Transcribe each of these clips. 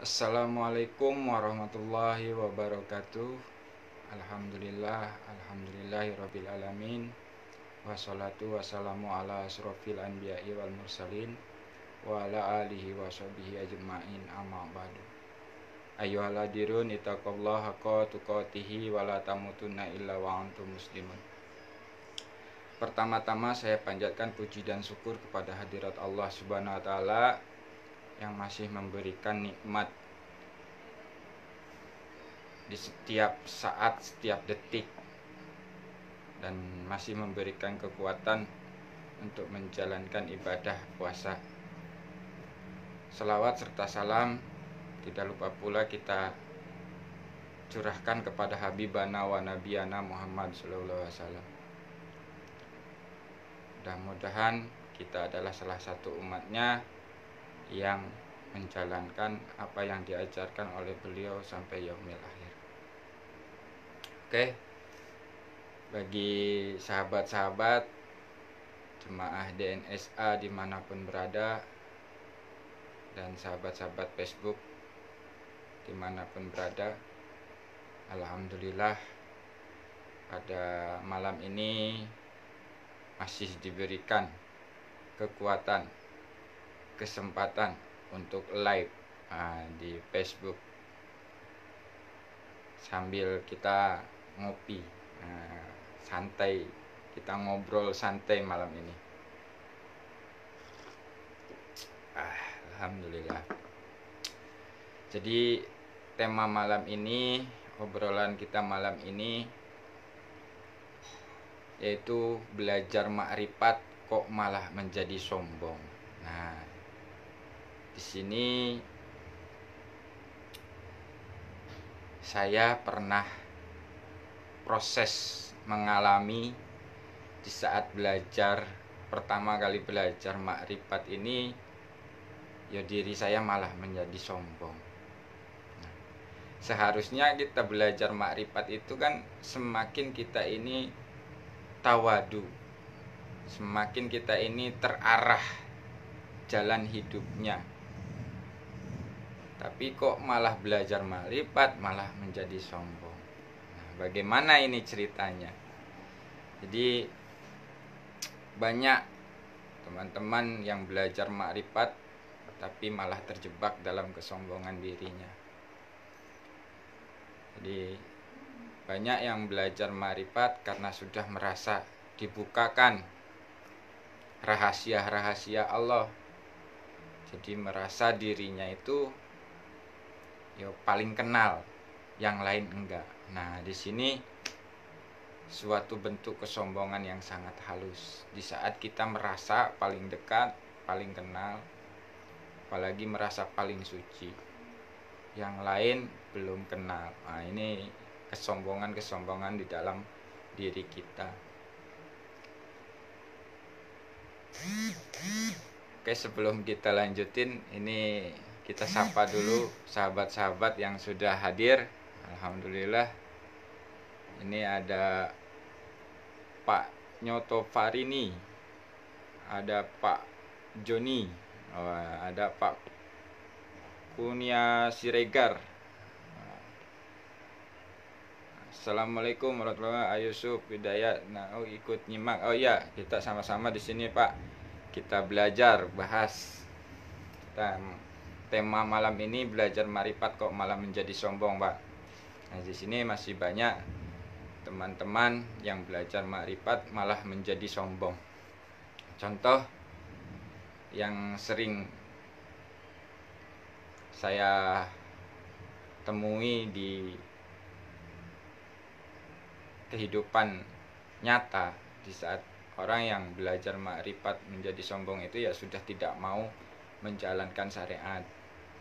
Assalamualaikum warahmatullahi wabarakatuh. Alhamdulillahirabbil alamin. Wassalatu wassalamu ala asrofil anbiya'i wal mursalin wa ala alihi washabihi ajma'in, amma ba'du. Ayyuhalladirun ittaqallaha haqqa tuqatihi wa la tamutunna illa wa antum muslimun. Pertama-tama saya panjatkan puji dan syukur kepada hadirat Allah Subhanahu wa taala yang masih memberikan nikmat di setiap saat, setiap detik, dan masih memberikan kekuatan untuk menjalankan ibadah puasa. Selawat serta salam tidak lupa pula kita curahkan kepada Habibana wa Nabiyana Muhammad sallallahu alaihi wasallam. Mudah-mudahan kita adalah salah satu umatnya yang menjalankan apa yang diajarkan oleh beliau sampai yaumil akhir. Oke, bagi sahabat-sahabat jemaah DNSA dimanapun berada, dan sahabat-sahabat Facebook dimanapun berada, alhamdulillah pada malam ini masih diberikan kekuatan, kesempatan untuk live di Facebook sambil kita ngopi, santai, kita ngobrol santai malam ini. Alhamdulillah. Jadi tema malam ini, obrolan kita malam ini yaitu belajar makrifat kok malah menjadi sombong. Nah, di sini saya pernah proses mengalami di saat belajar, pertama kali belajar makrifat ini, ya diri saya malah menjadi sombong. Nah, seharusnya kita belajar makrifat itu kan semakin kita ini tawadu, semakin kita ini terarah jalan hidupnya. Tapi kok malah belajar makrifat malah menjadi sombong. Nah, bagaimana ini ceritanya? Jadi banyak teman-teman yang belajar makrifat tapi malah terjebak dalam kesombongan dirinya. Jadi banyak yang belajar makrifat karena sudah merasa dibukakan rahasia-rahasia Allah. Jadi merasa dirinya itu paling kenal, yang lain enggak. Nah, di sini suatu bentuk kesombongan yang sangat halus. Di saat kita merasa paling dekat, paling kenal, apalagi merasa paling suci, yang lain belum kenal. Nah, ini kesombongan di dalam diri kita. Oke, sebelum kita lanjutin, ini kita sapa dulu sahabat-sahabat yang sudah hadir. Alhamdulillah. Ini ada Pak Nyoto Farini, ada Pak Joni, ada Pak Kunia Siregar. Assalamualaikum warahmatullahi wabarakatuh. Yusuf Hidayat. Nah, ikut nyimak. Oh iya, kita sama-sama di sini, Pak. Kita belajar bahas tema malam ini, belajar makrifat kok malah menjadi sombong, Pak. Nah, di sini masih banyak teman-teman yang belajar makrifat malah menjadi sombong. Contoh yang sering saya temui di kehidupan nyata, di saat orang yang belajar makrifat menjadi sombong itu ya sudah tidak mau menjalankan syariat.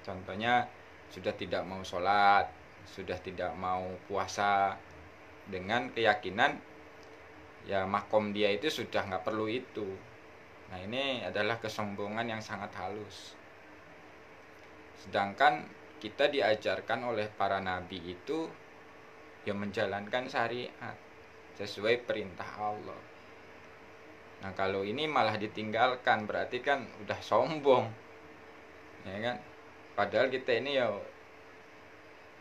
Contohnya sudah tidak mau sholat, sudah tidak mau puasa, dengan keyakinan ya makom dia itu sudah nggak perlu itu. Nah, ini adalah kesombongan yang sangat halus. Sedangkan kita diajarkan oleh para nabi itu yang menjalankan syariat sesuai perintah Allah. Nah, kalau ini malah ditinggalkan, berarti kan udah sombong, ya kan? Padahal kita ini ya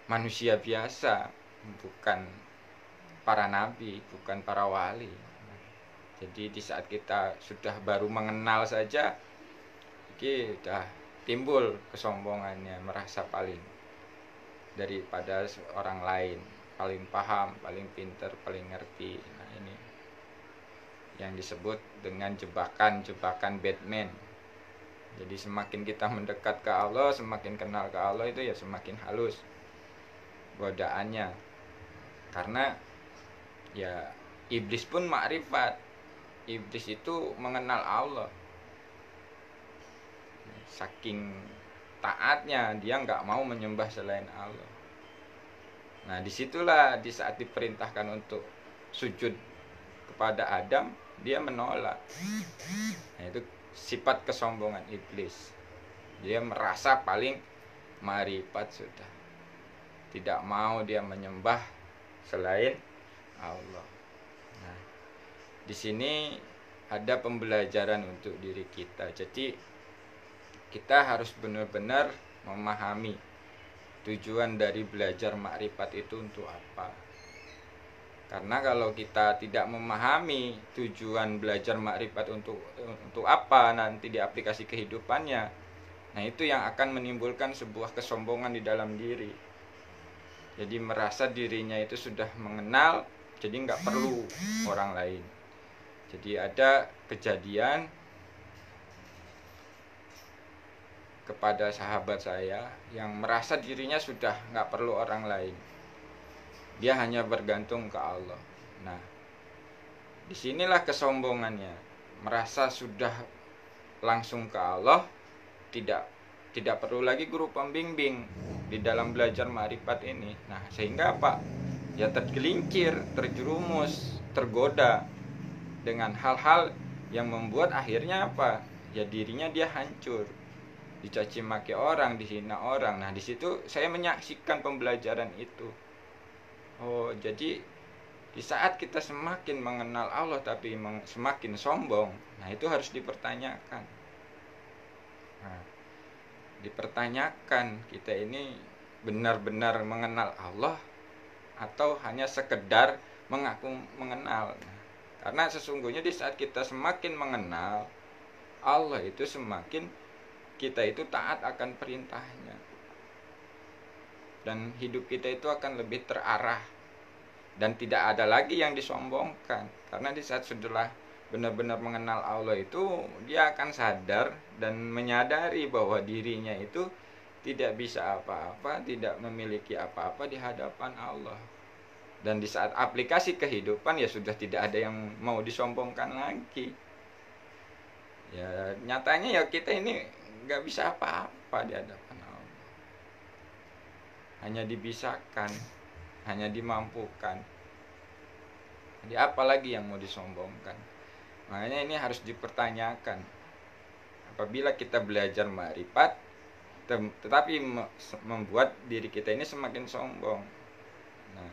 manusia biasa, bukan para nabi, bukan para wali. Jadi di saat kita sudah baru mengenal saja, kita timbul kesombongannya, merasa paling daripada orang lain, paling paham, paling pinter, paling ngerti. Nah, ini yang disebut dengan jebakan Batman. Jadi semakin kita mendekat ke Allah, semakin kenal ke Allah, itu ya semakin halus godaannya. Karena ya iblis pun makrifat. Iblis itu mengenal Allah. Saking taatnya, dia nggak mau menyembah selain Allah. Nah, disitulah di saat diperintahkan untuk sujud kepada Adam, dia menolak. Nah, itu sifat kesombongan iblis. Dia merasa paling makrifat sudah. Tidak mau dia menyembah selain Allah. Nah, di sini ada pembelajaran untuk diri kita. Jadi kita harus benar-benar memahami tujuan dari belajar makrifat itu untuk apa. Karena kalau kita tidak memahami tujuan belajar makrifat untuk apa nanti di aplikasi kehidupannya, nah itu yang akan menimbulkan sebuah kesombongan di dalam diri. Jadi merasa dirinya itu sudah mengenal, jadi nggak perlu orang lain. Jadi ada kejadian kepada sahabat saya yang merasa dirinya sudah nggak perlu orang lain. Dia hanya bergantung ke Allah. Nah, disinilah kesombongannya. Merasa sudah langsung ke Allah, tidak perlu lagi guru pembimbing di dalam belajar makrifat ini. Nah, sehingga apa? Ya tergelincir, terjerumus, tergoda dengan hal-hal yang membuat akhirnya apa? Ya dirinya dia hancur, dicaci maki orang, dihina orang. Nah, di situ saya menyaksikan pembelajaran itu. Oh, jadi di saat kita semakin mengenal Allah tapi semakin sombong, nah itu harus dipertanyakan. Nah, dipertanyakan kita ini benar-benar mengenal Allah atau hanya sekedar mengaku mengenal. Nah, karena sesungguhnya di saat kita semakin mengenal Allah itu semakin kita itu taat akan perintahnya. Dan hidup kita itu akan lebih terarah. Dan tidak ada lagi yang disombongkan. Karena di saat sudah benar-benar mengenal Allah itu, dia akan sadar dan menyadari bahwa dirinya itu tidak bisa apa-apa, tidak memiliki apa-apa di hadapan Allah. Dan di saat aplikasi kehidupan ya sudah tidak ada yang mau disombongkan lagi. Ya nyatanya ya kita ini nggak bisa apa-apa di hadapan Allah. Hanya dibisarkan, hanya dimampukan. Jadi apalagi yang mau disombongkan? Makanya ini harus dipertanyakan. Apabila kita belajar makrifat tetapi membuat diri kita ini semakin sombong. Nah,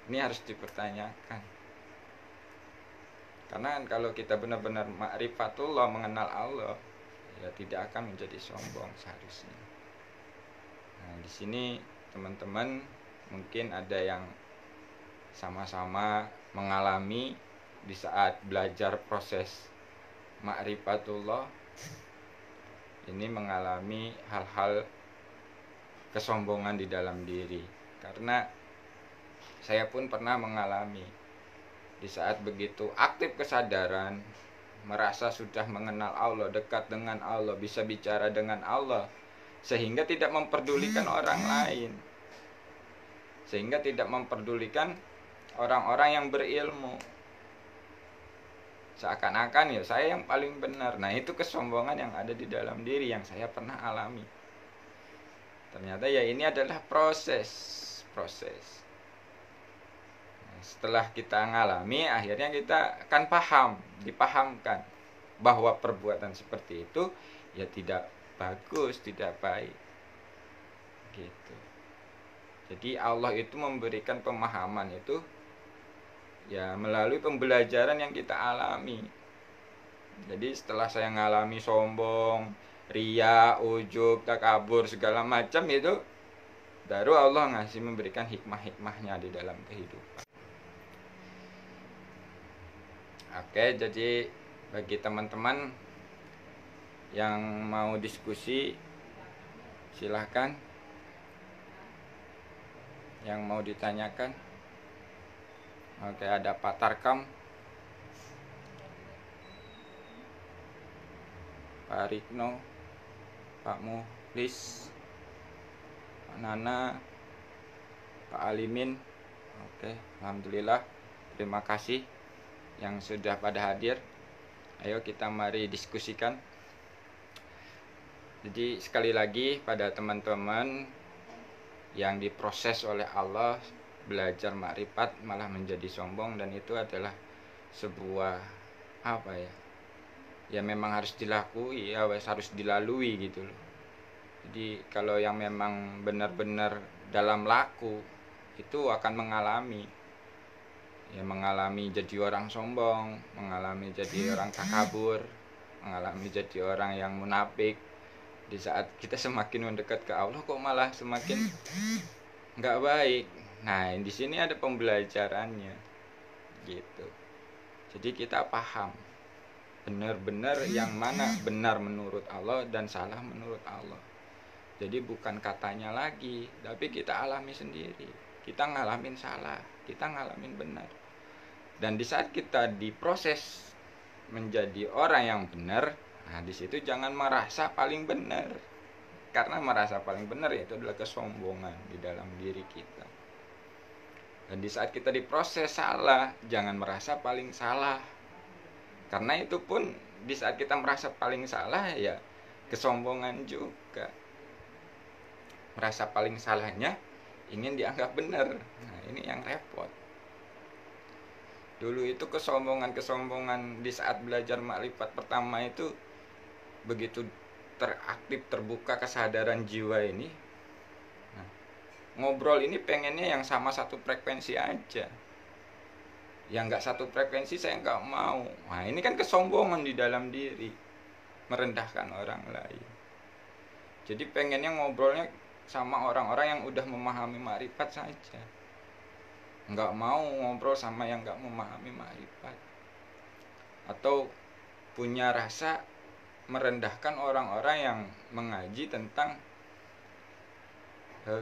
ini harus dipertanyakan. Karena kalau kita benar-benar ma'rifatullah, mengenal Allah, ya tidak akan menjadi sombong seharusnya. Nah, di sini teman-teman mungkin ada yang sama-sama mengalami di saat belajar proses ma'rifatullah ini mengalami hal-hal kesombongan di dalam diri. Karena saya pun pernah mengalami di saat begitu aktif kesadaran, merasa sudah mengenal Allah, dekat dengan Allah, bisa bicara dengan Allah, sehingga tidak memperdulikan orang lain, sehingga tidak memperdulikan orang-orang yang berilmu. Seakan-akan ya saya yang paling benar. Nah, itu kesombongan yang ada di dalam diri yang saya pernah alami. Ternyata ya ini adalah proses. Nah, setelah kita ngalami, akhirnya kita akan dipahamkan bahwa perbuatan seperti itu ya tidak bagus, tidak baik. Gitu. Jadi Allah itu memberikan pemahaman itu ya melalui pembelajaran yang kita alami. Jadi setelah saya ngalami sombong, ria, ujub, takabur, segala macam itu, baru Allah ngasih memberikan hikmah-hikmahnya di dalam kehidupan. Oke, jadi bagi teman-teman yang mau diskusi silahkan, yang mau ditanyakan. Oke, ada Pak Tarkam, Pak Rikno, Pak Muhlis, Pak Nana, Pak Alimin. Oke, alhamdulillah, terima kasih yang sudah pada hadir. Ayo kita mari diskusikan. Jadi sekali lagi pada teman-teman yang diproses oleh Allah belajar makrifat malah menjadi sombong, dan itu adalah sebuah apa ya? Ya memang harus dilakui, ya harus dilalui gitu loh. Jadi kalau yang memang benar-benar dalam laku itu akan mengalami, ya mengalami jadi orang sombong, mengalami jadi orang takabur, mengalami jadi orang yang munafik. Di saat kita semakin mendekat ke Allah kok malah semakin nggak baik. Nah, di sini ada pembelajarannya gitu. Jadi kita paham benar-benar yang mana benar menurut Allah dan salah menurut Allah. Jadi bukan katanya lagi, tapi kita alami sendiri. Kita ngalamin salah, kita ngalamin benar. Dan di saat kita diproses menjadi orang yang benar, nah di situ jangan merasa paling benar. Karena merasa paling benar itu adalah kesombongan di dalam diri kita. Dan di saat kita diproses salah, jangan merasa paling salah. Karena itu pun di saat kita merasa paling salah, ya kesombongan juga. Merasa paling salahnya ingin dianggap benar. Nah, ini yang repot. Dulu itu kesombongan di saat belajar makrifat pertama itu begitu teraktif, terbuka kesadaran jiwa ini. Nah, ngobrol ini pengennya yang sama satu frekuensi aja. Yang nggak satu frekuensi saya nggak mau. Nah, ini kan kesombongan di dalam diri, merendahkan orang lain. Jadi pengennya ngobrolnya sama orang-orang yang udah memahami makrifat saja, nggak mau ngobrol sama yang nggak memahami makrifat, atau punya rasa merendahkan orang-orang yang mengaji tentang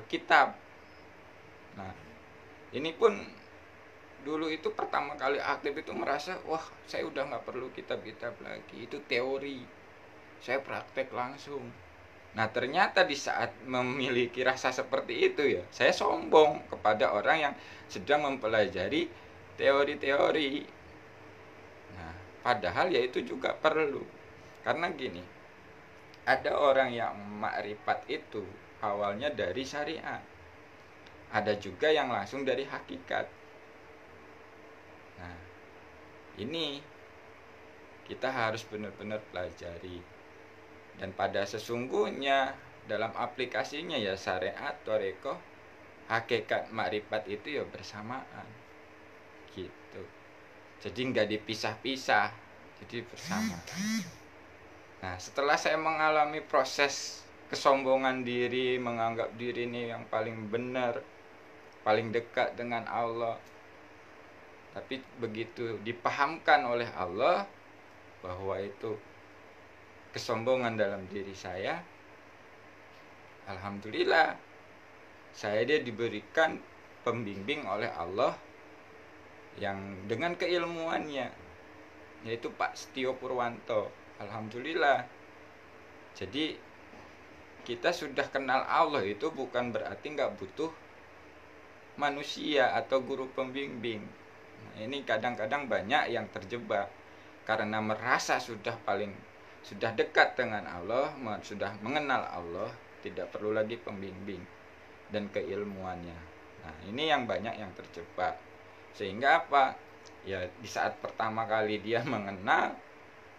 kitab. Nah, ini pun dulu itu pertama kali aktif itu merasa, wah saya udah nggak perlu kitab-kitab lagi, itu teori, saya praktek langsung. Nah ternyata di saat memiliki rasa seperti itu ya, saya sombong kepada orang yang sedang mempelajari teori-teori. Nah padahal ya itu juga perlu. Karena gini, ada orang yang makrifat itu awalnya dari syariat, ada juga yang langsung dari hakikat. Nah, ini kita harus benar-benar pelajari. Dan pada sesungguhnya dalam aplikasinya ya syariat, thariqah, hakikat makrifat itu ya bersamaan. Gitu. Jadi nggak dipisah-pisah, jadi bersamaan. Nah, setelah saya mengalami proses kesombongan diri, menganggap diri ini yang paling benar, paling dekat dengan Allah, tapi begitu dipahamkan oleh Allah bahwa itu kesombongan dalam diri saya, alhamdulillah saya dia diberikan pembimbing oleh Allah yang dengan keilmuannya, yaitu Pak Setio Purwanto. Alhamdulillah. Jadi kita sudah kenal Allah itu bukan berarti nggak butuh manusia atau guru pembimbing. Nah, ini kadang-kadang banyak yang terjebak karena merasa sudah dekat dengan Allah, sudah mengenal Allah, tidak perlu lagi pembimbing dan keilmuannya. Nah, ini yang banyak yang terjebak. Sehingga apa? Ya di saat pertama kali dia mengenal,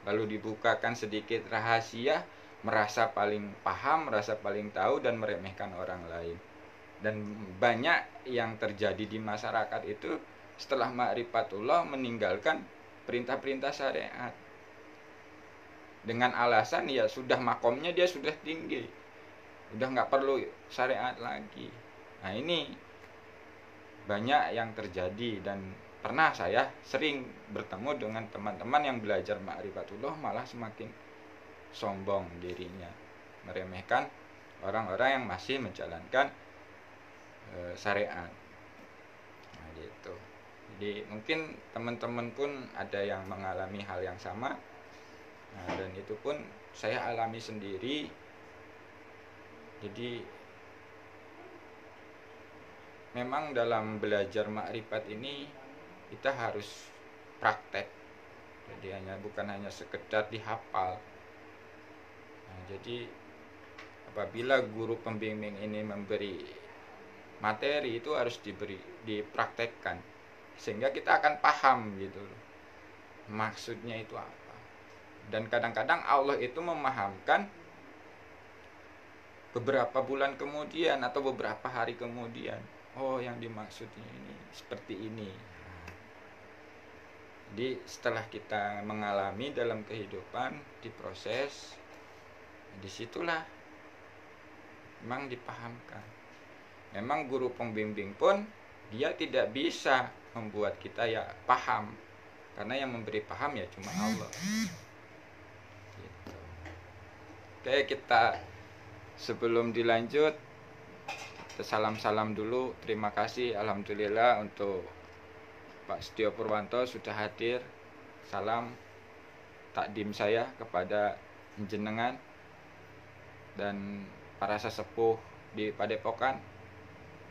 lalu dibukakan sedikit rahasia, merasa paling paham, merasa paling tahu dan meremehkan orang lain. Dan banyak yang terjadi di masyarakat itu setelah ma'rifatullah meninggalkan perintah-perintah syariat dengan alasan ya sudah makomnya dia sudah tinggi, udah nggak perlu syariat lagi. Nah, ini banyak yang terjadi, dan pernah saya sering bertemu dengan teman-teman yang belajar ma'rifatullah malah semakin sombong dirinya, meremehkan orang-orang yang masih menjalankan syariat. Nah, gitu. Jadi mungkin teman-teman pun ada yang mengalami hal yang sama. Nah, dan itu pun saya alami sendiri. Jadi memang dalam belajar makrifat ini kita harus praktek. Jadi bukan hanya sekedar dihafal. Nah, jadi apabila guru pembimbing ini memberi materi, itu harus dipraktekkan sehingga kita akan paham gitu maksudnya itu apa. Dan kadang-kadang Allah itu memahamkan beberapa bulan kemudian atau beberapa hari kemudian, oh yang dimaksudnya ini seperti ini. Jadi setelah kita mengalami dalam kehidupan, diproses, disitulah memang dipahamkan. Memang guru pembimbing pun dia tidak bisa membuat kita ya paham, karena yang memberi paham ya cuma Allah. Gitu. Oke, kita sebelum dilanjut, kita salam-salam dulu. Terima kasih, alhamdulillah untuk Pak Setio Purwanto sudah hadir. Salam takdim saya kepada jenengan dan para sesepuh di Padepokan.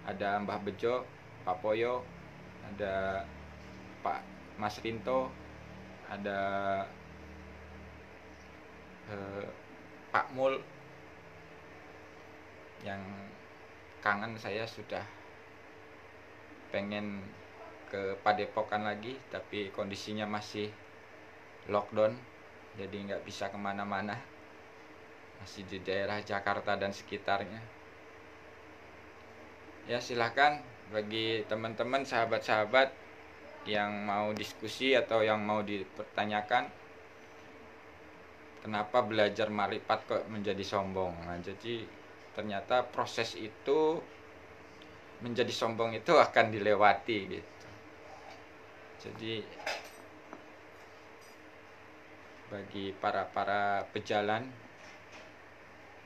Ada Mbah Bejo, Pak Poyo, ada Pak Mas Rinto, ada Pak Mul, yang kangen saya sudah pengen ke Padepokan lagi, tapi kondisinya masih lockdown, jadi nggak bisa kemana-mana, masih di daerah Jakarta dan sekitarnya. Ya silahkan bagi teman-teman, sahabat-sahabat yang mau diskusi atau yang mau dipertanyakan, kenapa belajar makrifat kok menjadi sombong. Nah, jadi ternyata proses itu menjadi sombong itu akan dilewati gitu. Jadi bagi para pejalan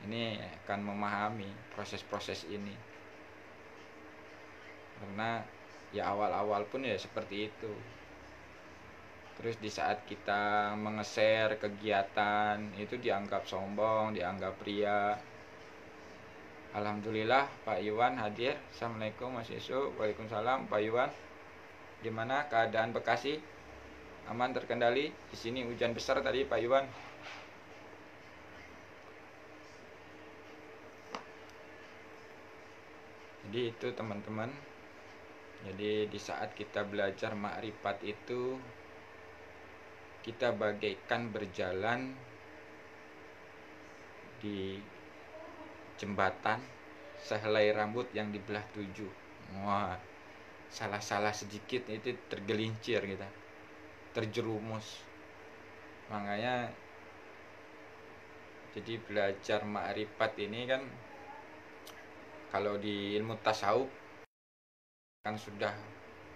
ini akan memahami proses-proses ini, karena ya awal-awal pun ya seperti itu. Terus di saat kita menge-share kegiatan itu dianggap sombong, dianggap pria. Alhamdulillah Pak Iwan hadir. Assalamualaikum Mas Yesu. Waalaikumsalam Pak Iwan. Gimana keadaan Bekasi? Aman, terkendali? Di sini hujan besar tadi Pak Iwan. Jadi itu teman-teman. Jadi di saat kita belajar makrifat itu, kita bagaikan berjalan di jembatan sehelai rambut yang dibelah 7. Wah, salah-salah sedikit itu tergelincir kita, terjerumus. Makanya jadi belajar makrifat ini kan, kalau di ilmu tasawuf kan sudah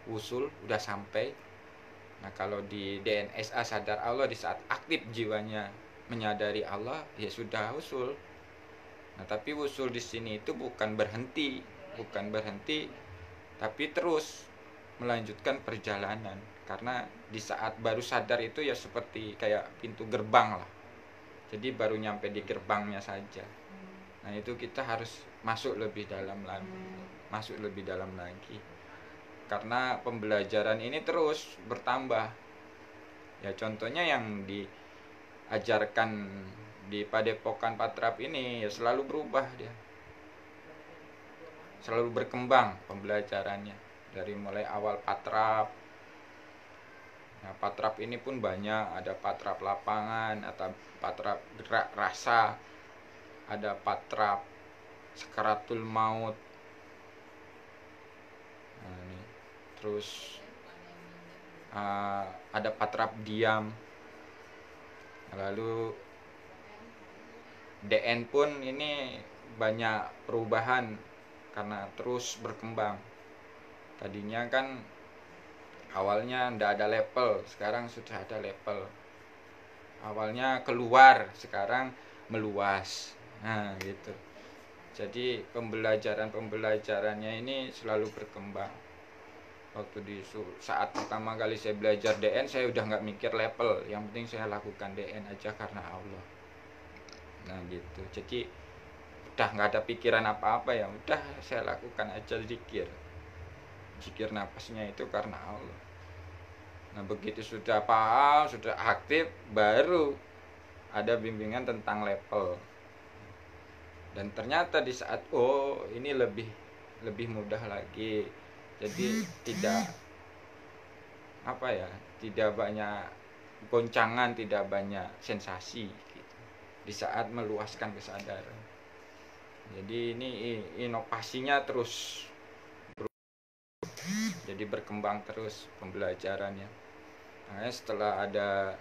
usul, udah sampai. Nah, kalau di DNSA sadar Allah, di saat aktif jiwanya menyadari Allah, ya sudah usul. Nah, tapi usul di sini itu bukan berhenti, tapi terus melanjutkan perjalanan. Karena di saat baru sadar itu ya seperti kayak pintu gerbang lah. Jadi baru nyampe di gerbangnya saja. Nah, itu kita harus masuk lebih dalam lagi. Karena pembelajaran ini terus bertambah. Ya contohnya yang diajarkan di Padepokan Patrap ini ya selalu berubah dia. Selalu berkembang pembelajarannya. Dari mulai awal Patrap. Nah, Patrap ini pun banyak, ada Patrap lapangan, atau Patrap gerak rasa, ada Patrap sakaratul maut. Nah, ini. Terus ada Patrap diam. Lalu DN pun ini banyak perubahan, karena terus berkembang. Tadinya kan awalnya ndak ada level, sekarang sudah ada level. Awalnya keluar, sekarang meluas. Nah, gitu. Jadi pembelajarannya ini selalu berkembang. Waktu saat pertama kali saya belajar DN, saya udah nggak mikir level, yang penting saya lakukan DN aja karena Allah. Nah gitu, jadi udah nggak ada pikiran apa-apa, ya udah saya lakukan aja zikir napasnya itu karena Allah. Nah begitu sudah paham, sudah aktif, baru ada bimbingan tentang level. Dan ternyata di saat ini lebih mudah lagi. Jadi tidak banyak goncangan, tidak banyak sensasi gitu, di saat meluaskan kesadaran. Jadi ini inovasinya terus jadi berkembang terus pembelajarannya. Nah, setelah ada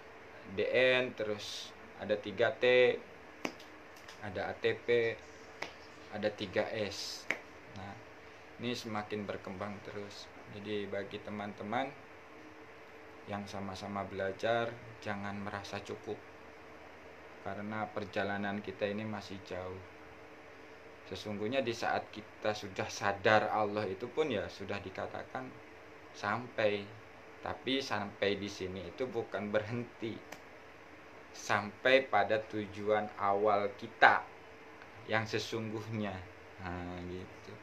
DN, terus ada 3T, ada ATP, ada 3S. Nah, ini semakin berkembang terus. Jadi bagi teman-teman yang sama-sama belajar, jangan merasa cukup, karena perjalanan kita ini masih jauh. Sesungguhnya di saat kita sudah sadar Allah itu pun ya sudah dikatakan sampai. Tapi sampai di sini itu bukan berhenti, sampai pada tujuan awal kita yang sesungguhnya. Nah, gitu.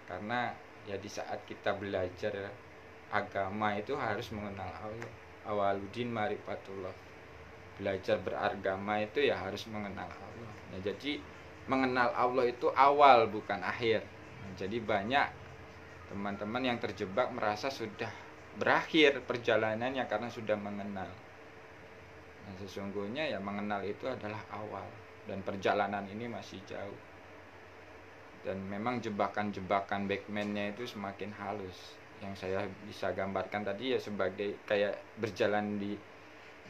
Karena ya di saat kita belajar agama itu harus mengenal Allah. Awaluddin marifatullah. Belajar beragama itu ya harus mengenal Allah. Nah, jadi mengenal Allah itu awal bukan akhir. Nah, jadi banyak teman-teman yang terjebak merasa sudah berakhir perjalanannya karena sudah mengenal. Nah, sesungguhnya ya mengenal itu adalah awal, dan perjalanan ini masih jauh. Dan memang jebakan-jebakan backman-nya itu semakin halus. Yang saya bisa gambarkan tadi ya sebagai kayak berjalan di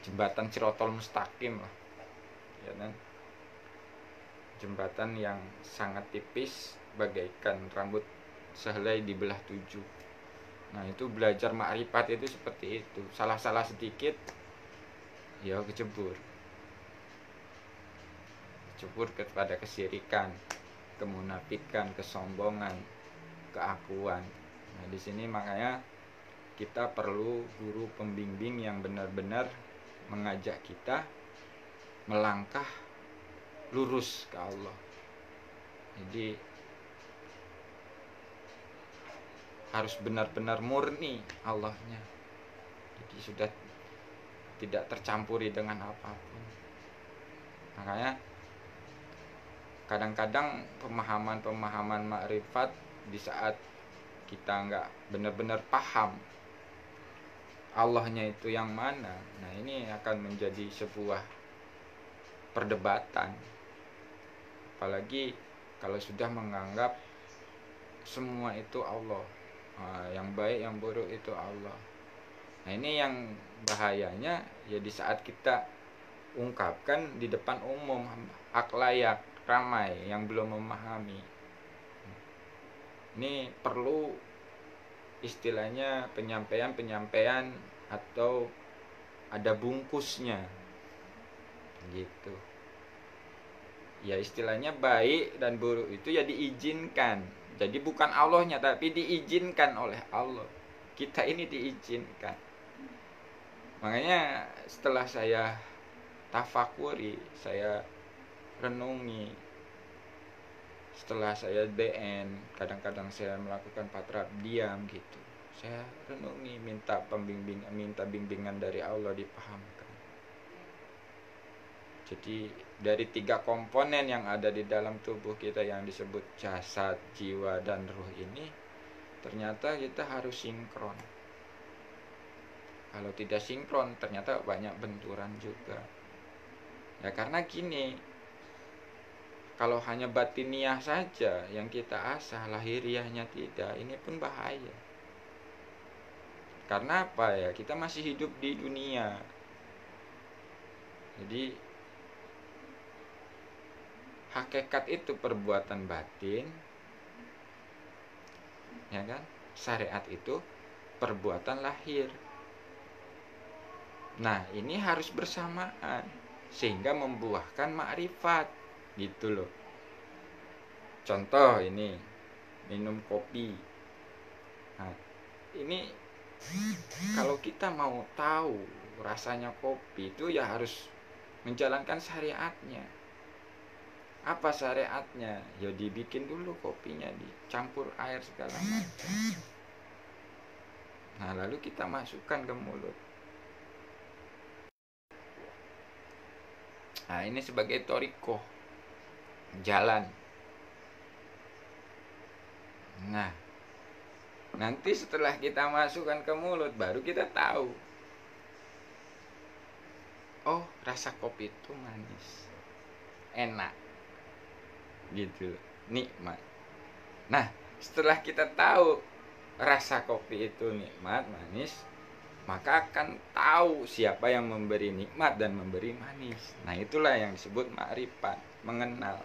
jembatan Sirotol Mustaqim lah, ya kan? Jembatan yang sangat tipis, bagaikan rambut sehelai dibelah 7. Nah itu belajar makrifat itu seperti itu. Salah-salah sedikit ya kecebur kepada kesyirikan, kemunafikan, kesombongan, keakuan. Nah di sini makanya kita perlu guru pembimbing yang benar-benar mengajak kita melangkah lurus ke Allah. Jadi harus benar-benar murni Allahnya. Jadi sudah tidak tercampuri dengan apapun. Makanya kadang-kadang pemahaman makrifat di saat kita nggak benar-benar paham Allahnya itu yang mana, nah ini akan menjadi sebuah perdebatan. Apalagi kalau sudah menganggap semua itu Allah, yang baik yang buruk itu Allah. Nah ini yang bahayanya ya di saat kita ungkapkan di depan umum, aklayak ramai yang belum memahami. Ini perlu istilahnya penyampaian atau ada bungkusnya gitu. Ya istilahnya baik dan buruk itu ya diizinkan. Jadi bukan Allahnya tapi diizinkan oleh Allah. Kita ini diizinkan. Makanya setelah saya tafakuri, saya renungi, setelah saya DN, kadang-kadang saya melakukan patrap diam gitu. Saya renungi, minta bimbingan dari Allah, dipahamkan. Jadi dari 3 komponen yang ada di dalam tubuh kita yang disebut jasad, jiwa, dan ruh ini, ternyata kita harus sinkron. Kalau tidak sinkron, ternyata banyak benturan juga. Ya karena gini, kalau hanya batiniah saja yang kita asah, lahiriahnya tidak, ini pun bahaya. Karena apa ya? Kita masih hidup di dunia. Jadi hakikat itu perbuatan batin, ya kan? Syariat itu perbuatan lahir. Nah, ini harus bersamaan sehingga membuahkan makrifat gitu loh. Contoh ini, minum kopi. Nah, ini kalau kita mau tahu rasanya kopi itu ya harus menjalankan syariatnya. Apa syariatnya? Ya dibikin dulu kopinya, dicampur air segala macam. Nah, lalu kita masukkan ke mulut. Nah, ini sebagai toriko, jalan. Nah, nanti setelah kita masukkan ke mulut, baru kita tahu. Oh, rasa kopi itu manis, enak, gitu, nikmat. Nah, setelah kita tahu rasa kopi itu nikmat, manis, maka akan tahu siapa yang memberi nikmat dan memberi manis. Nah, itulah yang disebut ma'rifat, mengenal.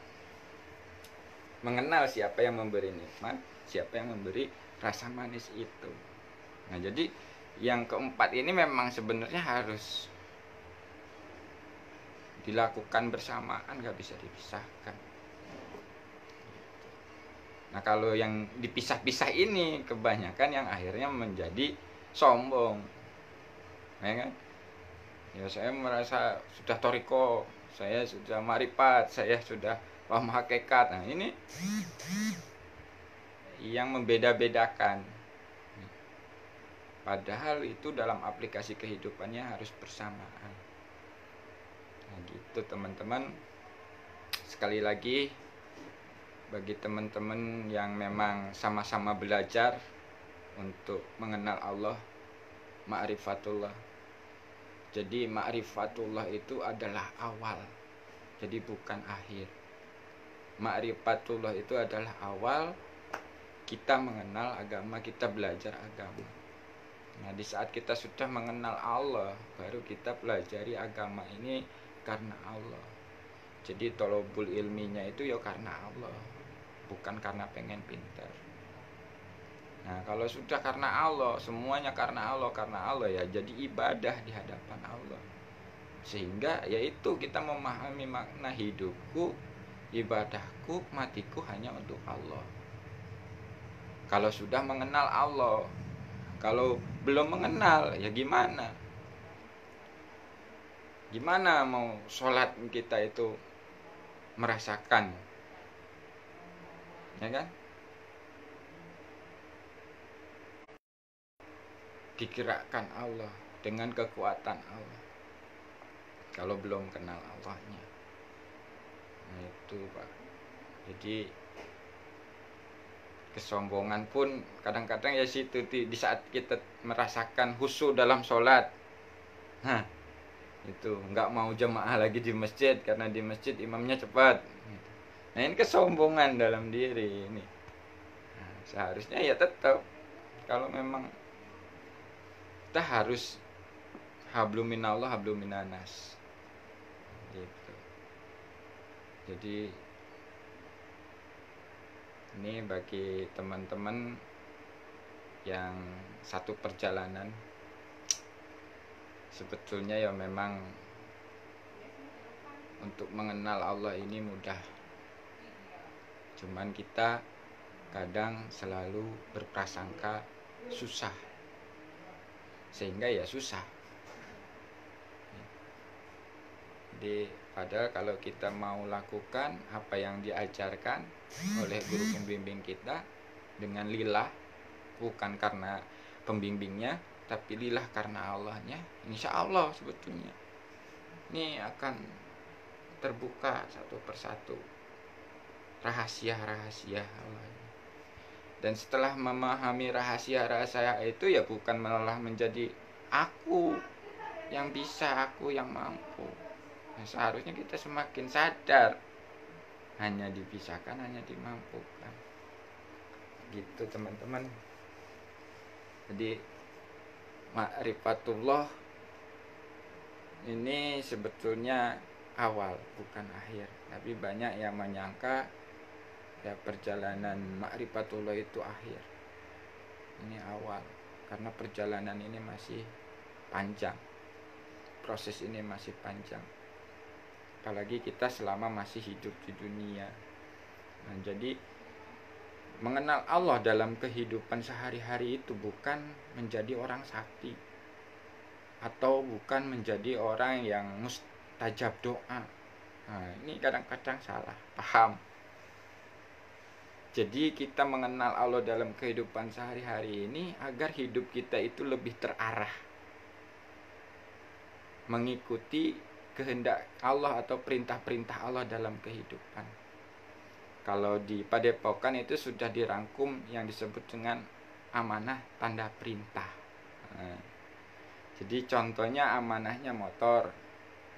Mengenal siapa yang memberi nikmat, siapa yang memberi rasa manis itu. Nah, jadi yang keempat ini memang sebenarnya harus dilakukan bersamaan, gak bisa dipisahkan. Nah, kalau yang dipisah-pisah ini kebanyakan yang akhirnya menjadi sombong, ya kan? Ya, saya merasa sudah toriko, saya sudah marifat, saya sudah paham hakikat. Nah, ini yang membeda-bedakan. Padahal itu dalam aplikasi kehidupannya harus bersamaan. Nah, gitu teman-teman. Sekali lagi, bagi teman-teman yang memang sama-sama belajar untuk mengenal Allah, ma'rifatullah. Jadi ma'rifatullah itu adalah awal, jadi bukan akhir. Ma'rifatullah itu adalah awal kita mengenal agama, kita belajar agama. Nah, di saat kita sudah mengenal Allah, baru kita pelajari agama ini karena Allah. Jadi tolobul ilminya itu ya karena Allah, bukan karena pengen pintar. Nah, kalau sudah karena Allah, semuanya karena Allah ya jadi ibadah di hadapan Allah. Sehingga yaitu kita memahami makna hidupku, ibadahku, matiku hanya untuk Allah. Kalau sudah mengenal Allah, kalau belum mengenal ya gimana? Gimana mau sholat kita itu merasakan, ya kan? Digerakkan Allah dengan kekuatan Allah. Kalau belum kenal Allahnya, nah itu Pak. Jadi kesombongan pun kadang-kadang ya situ di saat kita merasakan khusyuk dalam sholat. Nah, itu nggak mau jemaah lagi di masjid karena di masjid imamnya cepat. Nah, ini kesombongan dalam diri ini. Nah, seharusnya ya tetap kalau memang kita harus hablum minallah hablum minanas gitu. Jadi ini bagi teman-teman yang satu perjalanan, sebetulnya ya memang untuk mengenal Allah ini mudah. Cuman kita kadang selalu berprasangka susah, sehingga ya susah. Jadi padahal kalau kita mau lakukan apa yang diajarkan oleh guru pembimbing kita dengan lillah, bukan karena pembimbingnya, tapi lillah karena Allahnya, insya Allah sebetulnya ini akan terbuka satu persatu rahasia-rahasia Allah. Dan setelah memahami rahasia-rahasia itu ya bukan malah menjadi aku yang bisa, aku yang mampu. Nah, seharusnya kita semakin sadar hanya dipisahkan, hanya dimampukan. Gitu teman-teman. Jadi ma'rifatullah ini sebetulnya awal bukan akhir. Tapi banyak yang menyangka ya perjalanan ma'rifatullah itu akhir. Ini awal, karena perjalanan ini masih panjang, proses ini masih panjang, apalagi kita selama masih hidup di dunia. Nah, jadi mengenal Allah dalam kehidupan sehari-hari itu bukan menjadi orang sakti, atau bukan menjadi orang yang mustajab doa. Nah, ini kadang-kadang salah paham. Jadi kita mengenal Allah dalam kehidupan sehari-hari ini agar hidup kita itu lebih terarah, mengikuti kehendak Allah atau perintah-perintah Allah dalam kehidupan. Kalau di Padepokan itu sudah dirangkum yang disebut dengan amanah tanda perintah. Nah, jadi contohnya amanahnya motor,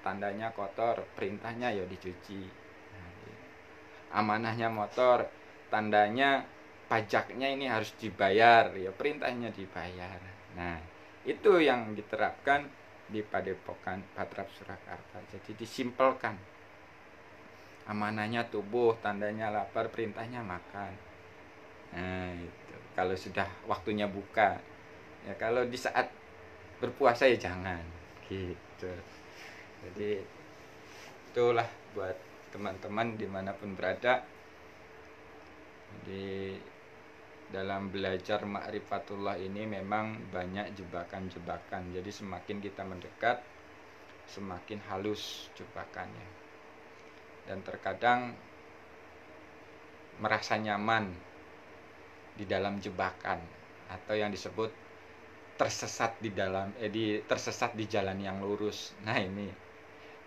tandanya kotor, perintahnya ya dicuci. Amanahnya motor, tandanya pajaknya ini harus dibayar, ya perintahnya dibayar. Nah, itu yang diterapkan di Padepokan Patrap Surakarta. Jadi disimpelkan. Amanahnya tubuh, tandanya lapar, perintahnya makan. Nah, itu kalau sudah waktunya buka. Ya kalau di saat berpuasa ya jangan gitu. Jadi itulah buat teman-teman dimanapun berada. Di dalam belajar ma'rifatullah ini memang banyak jebakan-jebakan. Jadi semakin kita mendekat, semakin halus jebakannya. Dan terkadang merasa nyaman di dalam jebakan, atau yang disebut tersesat tersesat di jalan yang lurus. Nah, ini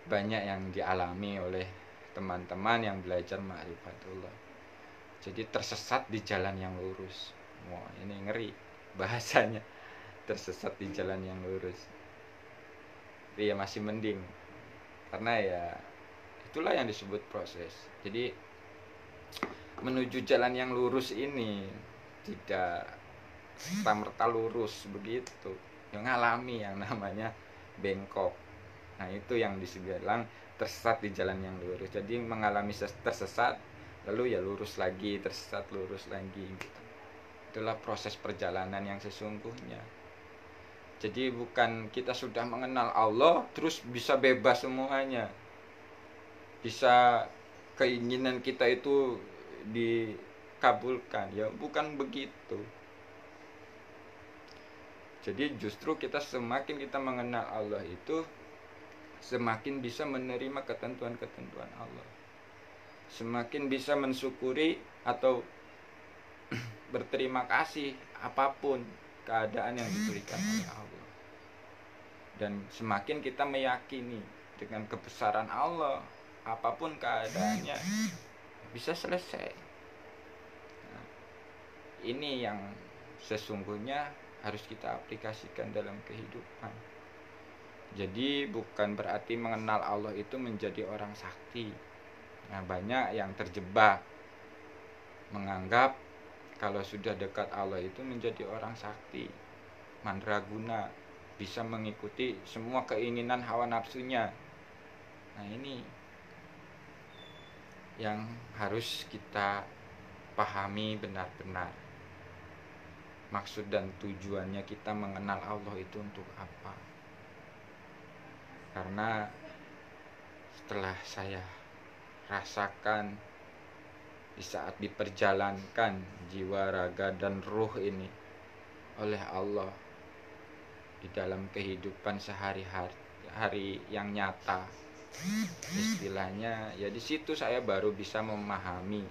banyak yang dialami oleh teman-teman yang belajar ma'rifatullah. Jadi tersesat di jalan yang lurus. Wah, ini ngeri bahasanya, tersesat di jalan yang lurus. Tapi ya masih mending, karena ya itulah yang disebut proses. Jadi menuju jalan yang lurus ini tidak serta-merta lurus begitu, yang ngalami yang namanya bengkok. Nah, itu yang dibilang tersesat di jalan yang lurus. Jadi mengalami tersesat, lalu ya lurus lagi, tersesat, lurus lagi gitu. Itulah proses perjalanan yang sesungguhnya. Jadi bukan kita sudah mengenal Allah terus bisa bebas semuanya, bisa keinginan kita itu dikabulkan. Ya bukan begitu. Jadi justru kita semakin kita mengenal Allah itu semakin bisa menerima ketentuan-ketentuan Allah, semakin bisa mensyukuri atau berterima kasih apapun keadaan yang diberikan oleh Allah. Dan semakin kita meyakini dengan kebesaran Allah, apapun keadaannya bisa selesai. Nah, ini yang sesungguhnya harus kita aplikasikan dalam kehidupan. Jadi bukan berarti mengenal Allah itu menjadi orang sakti. Nah, banyak yang terjebak menganggap kalau sudah dekat Allah itu menjadi orang sakti, mandraguna, bisa mengikuti semua keinginan hawa nafsunya. Nah, ini yang harus kita pahami benar-benar. Maksud dan tujuannya kita mengenal Allah itu untuk apa? Karena setelah saya rasakan di saat diperjalankan jiwa, raga, dan ruh ini oleh Allah di dalam kehidupan sehari-hari yang nyata, istilahnya ya di situ saya baru bisa memahami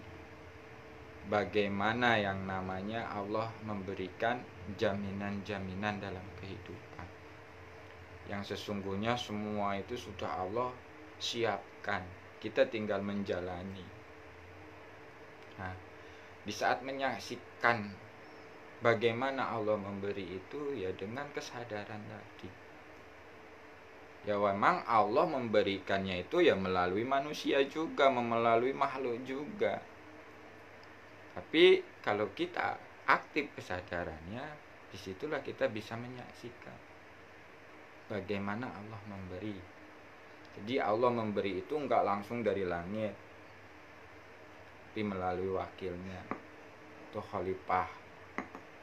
bagaimana yang namanya Allah memberikan jaminan-jaminan dalam kehidupan, yang sesungguhnya semua itu sudah Allah siapkan, kita tinggal menjalani. Nah, di saat menyaksikan bagaimana Allah memberi itu ya dengan kesadaran tadi. Ya memang Allah memberikannya itu ya melalui manusia juga, melalui makhluk juga. Tapi kalau kita aktif kesadarannya, disitulah kita bisa menyaksikan bagaimana Allah memberi. Jadi Allah memberi itu enggak langsung dari langit, tapi melalui wakilnya, atau khalifah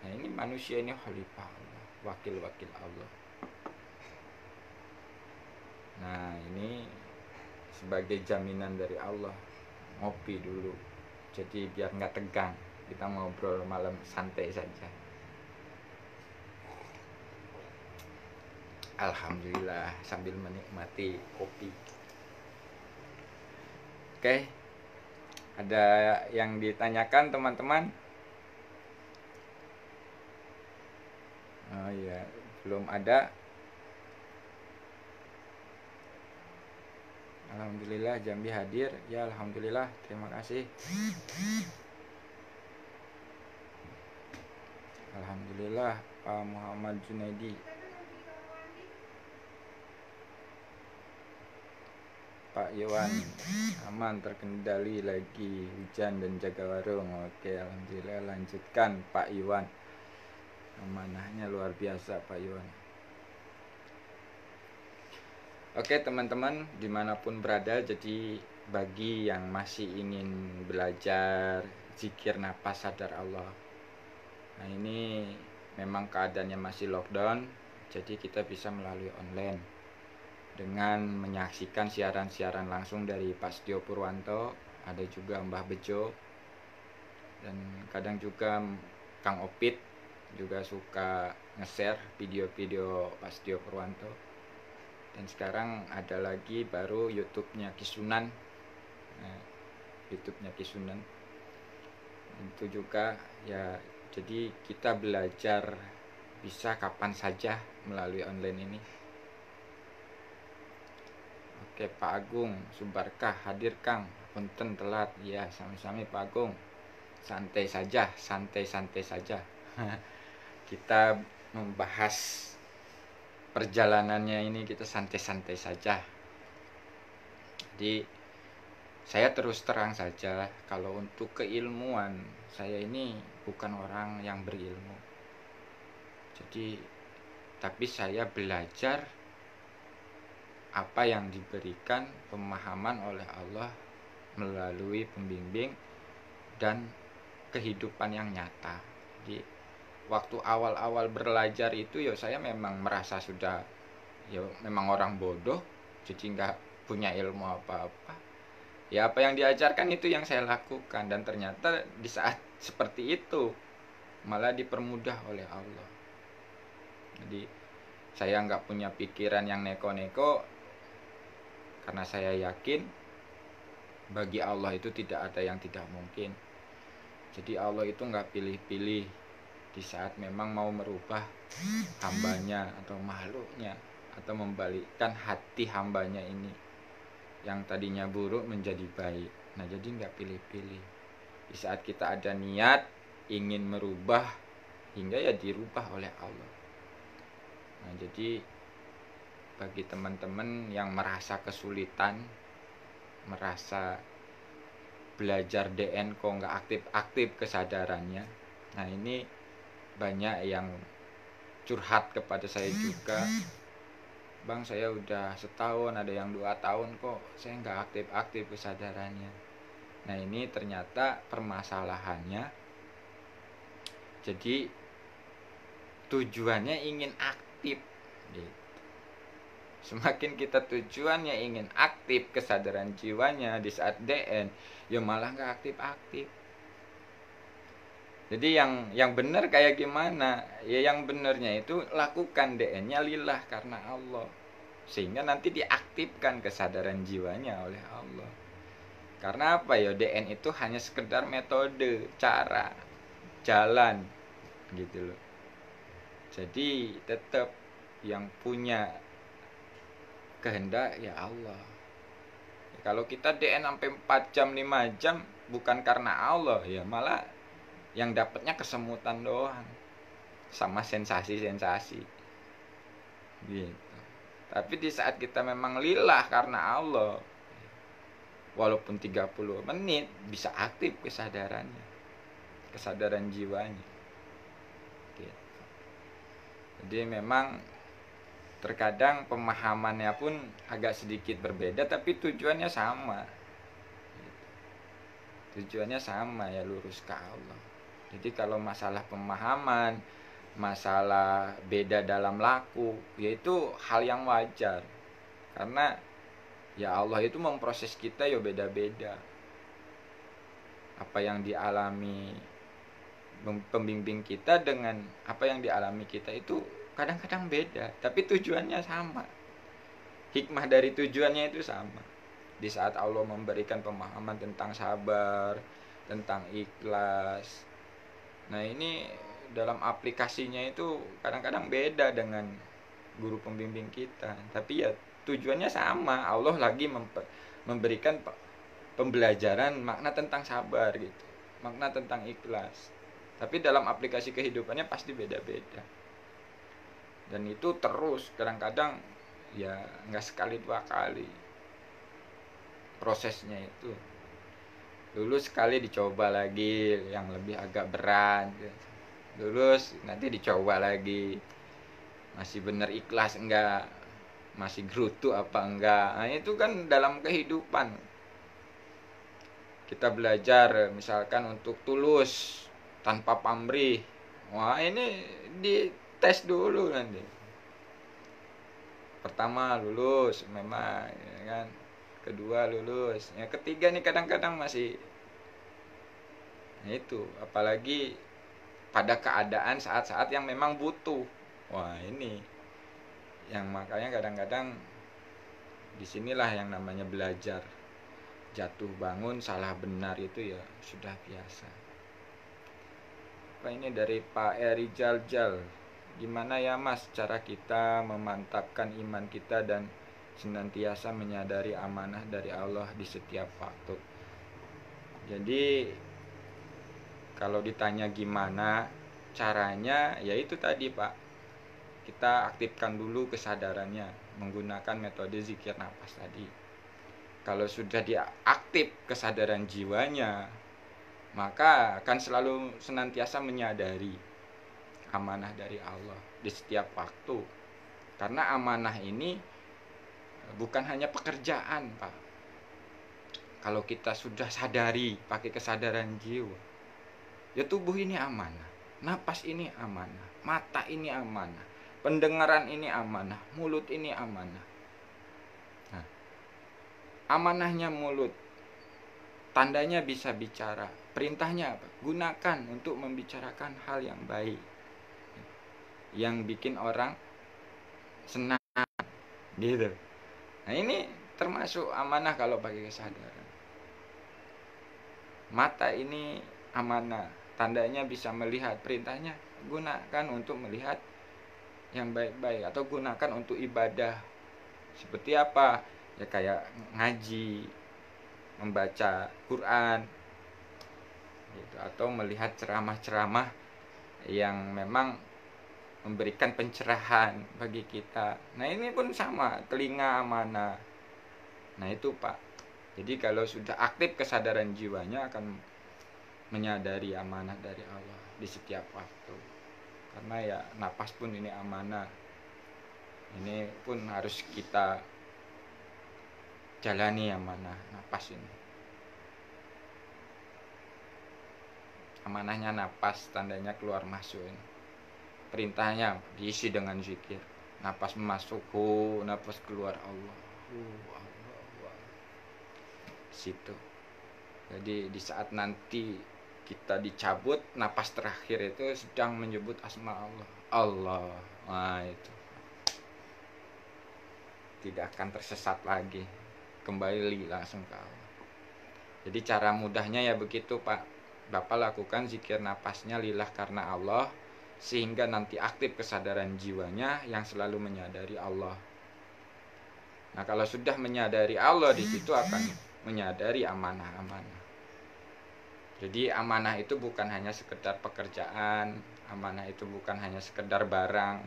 Nah, ini manusia ini khalifah Allah, wakil-wakil Allah. Nah, ini sebagai jaminan dari Allah, ngopi dulu. Jadi biar nggak tegang, kita ngobrol malam santai saja. Alhamdulillah sambil menikmati kopi. Oke, ada yang ditanyakan teman-teman? Oh iya, belum ada. Alhamdulillah Jambi hadir. Ya alhamdulillah, terima kasih. Alhamdulillah Pak Muhammad Junaidi. Pak Iwan, aman terkendali lagi hujan dan jaga warung. Oke, alhamdulillah, lanjutkan Pak Iwan. Amanahnya luar biasa Pak Iwan. Oke teman-teman, dimanapun berada, jadi bagi yang masih ingin belajar zikir nafas sadar Allah, nah ini memang keadaannya masih lockdown, jadi kita bisa melalui online dengan menyaksikan siaran-siaran langsung dari Pak Setio Purwanto, ada juga Mbah Bejo, dan kadang juga Kang Opit juga suka nge-share video-video Pak Setio Purwanto. Dan sekarang ada lagi baru YouTube-nya Kisunan. Nah, YouTube-nya Kisunan itu juga ya, jadi kita belajar bisa kapan saja melalui online ini. Oke, Pak Agung Subarkah hadir Kang, punten telat. Ya, sami-sami Pak Agung. Santai saja, santai-santai saja. Kita membahas perjalanannya ini, kita santai-santai saja. Jadi saya terus terang saja, kalau untuk keilmuan, saya ini bukan orang yang berilmu. Jadi tapi saya belajar apa yang diberikan pemahaman oleh Allah melalui pembimbing dan kehidupan yang nyata. Jadi waktu awal-awal belajar itu ya saya memang merasa sudah ya memang orang bodoh, jadi nggak punya ilmu apa-apa. Ya apa yang diajarkan itu yang saya lakukan, dan ternyata di saat seperti itu malah dipermudah oleh Allah. Jadi saya nggak punya pikiran yang neko-neko, karena saya yakin bagi Allah itu tidak ada yang tidak mungkin. Jadi Allah itu nggak pilih-pilih di saat memang mau merubah hambanya atau makhluknya, atau membalikkan hati hambanya ini yang tadinya buruk menjadi baik. Nah jadi nggak pilih-pilih. Di saat kita ada niat ingin merubah, hingga ya dirubah oleh Allah. Nah jadi bagi teman-teman yang merasa kesulitan, merasa belajar DN kok nggak aktif-aktif kesadarannya, nah ini banyak yang curhat kepada saya juga. Bang, saya udah setahun, ada yang 2 tahun kok saya nggak aktif-aktif kesadarannya. Nah ini ternyata permasalahannya, jadi tujuannya ingin aktif gitu. Semakin kita tujuannya ingin aktif kesadaran jiwanya di saat DN, ya malah nggak aktif-aktif. Jadi yang benar kayak gimana? Ya yang benernya itu lakukan DN-nya lillah karena Allah, sehingga nanti diaktifkan kesadaran jiwanya oleh Allah. Karena apa ya, DN itu hanya sekedar metode, cara, jalan gitu loh. Jadi tetap yang punya kehendak ya Allah. Kalau kita DN sampai 4 jam 5 jam bukan karena Allah, ya malah yang dapatnya kesemutan doang sama sensasi-sensasi gitu. Tapi di saat kita memang lillah karena Allah, walaupun 30 menit bisa aktif kesadarannya, kesadaran jiwanya gitu. Jadi memang terkadang pemahamannya pun agak sedikit berbeda, tapi tujuannya sama. Tujuannya sama, ya lurus ke Allah. Jadi kalau masalah pemahaman, masalah beda dalam laku, yaitu hal yang wajar. Karena ya Allah itu memproses kita ya beda-beda. Apa yang dialami pembimbing kita dengan apa yang dialami kita itu kadang-kadang beda, tapi tujuannya sama. Hikmah dari tujuannya itu sama. Di saat Allah memberikan pemahaman tentang sabar, tentang ikhlas, nah ini dalam aplikasinya itu kadang-kadang beda dengan guru pembimbing kita, tapi ya tujuannya sama. Allah lagi memberikan pembelajaran makna tentang sabar gitu, makna tentang ikhlas, tapi dalam aplikasi kehidupannya pasti beda-beda. Dan itu terus kadang-kadang ya nggak sekali dua kali prosesnya itu. Lulus sekali dicoba lagi yang lebih agak berat, lulus nanti dicoba lagi, masih bener ikhlas enggak, masih gerutu apa enggak. Nah itu kan dalam kehidupan kita belajar misalkan untuk tulus tanpa pamrih, wah ini dites dulu nanti. Pertama lulus memang ya kan, kedua lulus, yang ketiga nih kadang-kadang masih. Nah itu apalagi pada keadaan saat-saat yang memang butuh, wah ini yang makanya kadang-kadang disinilah yang namanya belajar. Jatuh bangun salah benar itu ya sudah biasa. Apa ini dari Pak Erijal Jal, gimana ya Mas cara kita memantapkan iman kita dan senantiasa menyadari amanah dari Allah di setiap waktu? Jadi kalau ditanya gimana caranya, ya itu tadi Pak, kita aktifkan dulu kesadarannya menggunakan metode zikir nafas tadi. Kalau sudah diaktif kesadaran jiwanya, maka akan selalu senantiasa menyadari amanah dari Allah di setiap waktu. Karena amanah ini bukan hanya pekerjaan, Pak. Kalau kita sudah sadari pakai kesadaran jiwa, ya tubuh ini amanah, napas ini amanah, mata ini amanah, pendengaran ini amanah, mulut ini amanah. Nah, amanahnya mulut, tandanya bisa bicara. Perintahnya apa? Gunakan untuk membicarakan hal yang baik, yang bikin orang senang, gitu. Nah ini termasuk amanah kalau pakai kesadaran. Mata ini amanah, tandanya bisa melihat. Perintahnya gunakan untuk melihat yang baik-baik, atau gunakan untuk ibadah. Seperti apa? Ya kayak ngaji, membaca Quran gitu, atau melihat ceramah-ceramah yang memang memberikan pencerahan bagi kita. Nah ini pun sama, telinga amanah. Nah itu Pak, jadi kalau sudah aktif kesadaran jiwanya akan menyadari amanah dari Allah di setiap waktu. Karena ya napas pun ini amanah, ini pun harus kita jalani amanah napas ini. Amanahnya napas, tandanya keluar masuk ini. Perintahnya diisi dengan zikir. Napas masuk, napas keluar Allah. Situ. Jadi di saat nanti kita dicabut, napas terakhir itu sedang menyebut asma Allah. Allah. Nah itu. Tidak akan tersesat lagi. Kembali langsung ke Allah. Jadi cara mudahnya ya begitu Pak. Bapak lakukan zikir napasnya lillah karena Allah, sehingga nanti aktif kesadaran jiwanya yang selalu menyadari Allah. Nah kalau sudah menyadari Allah, di situ akan menyadari amanah-amanah. Jadi amanah itu bukan hanya sekedar pekerjaan, amanah itu bukan hanya sekedar barang,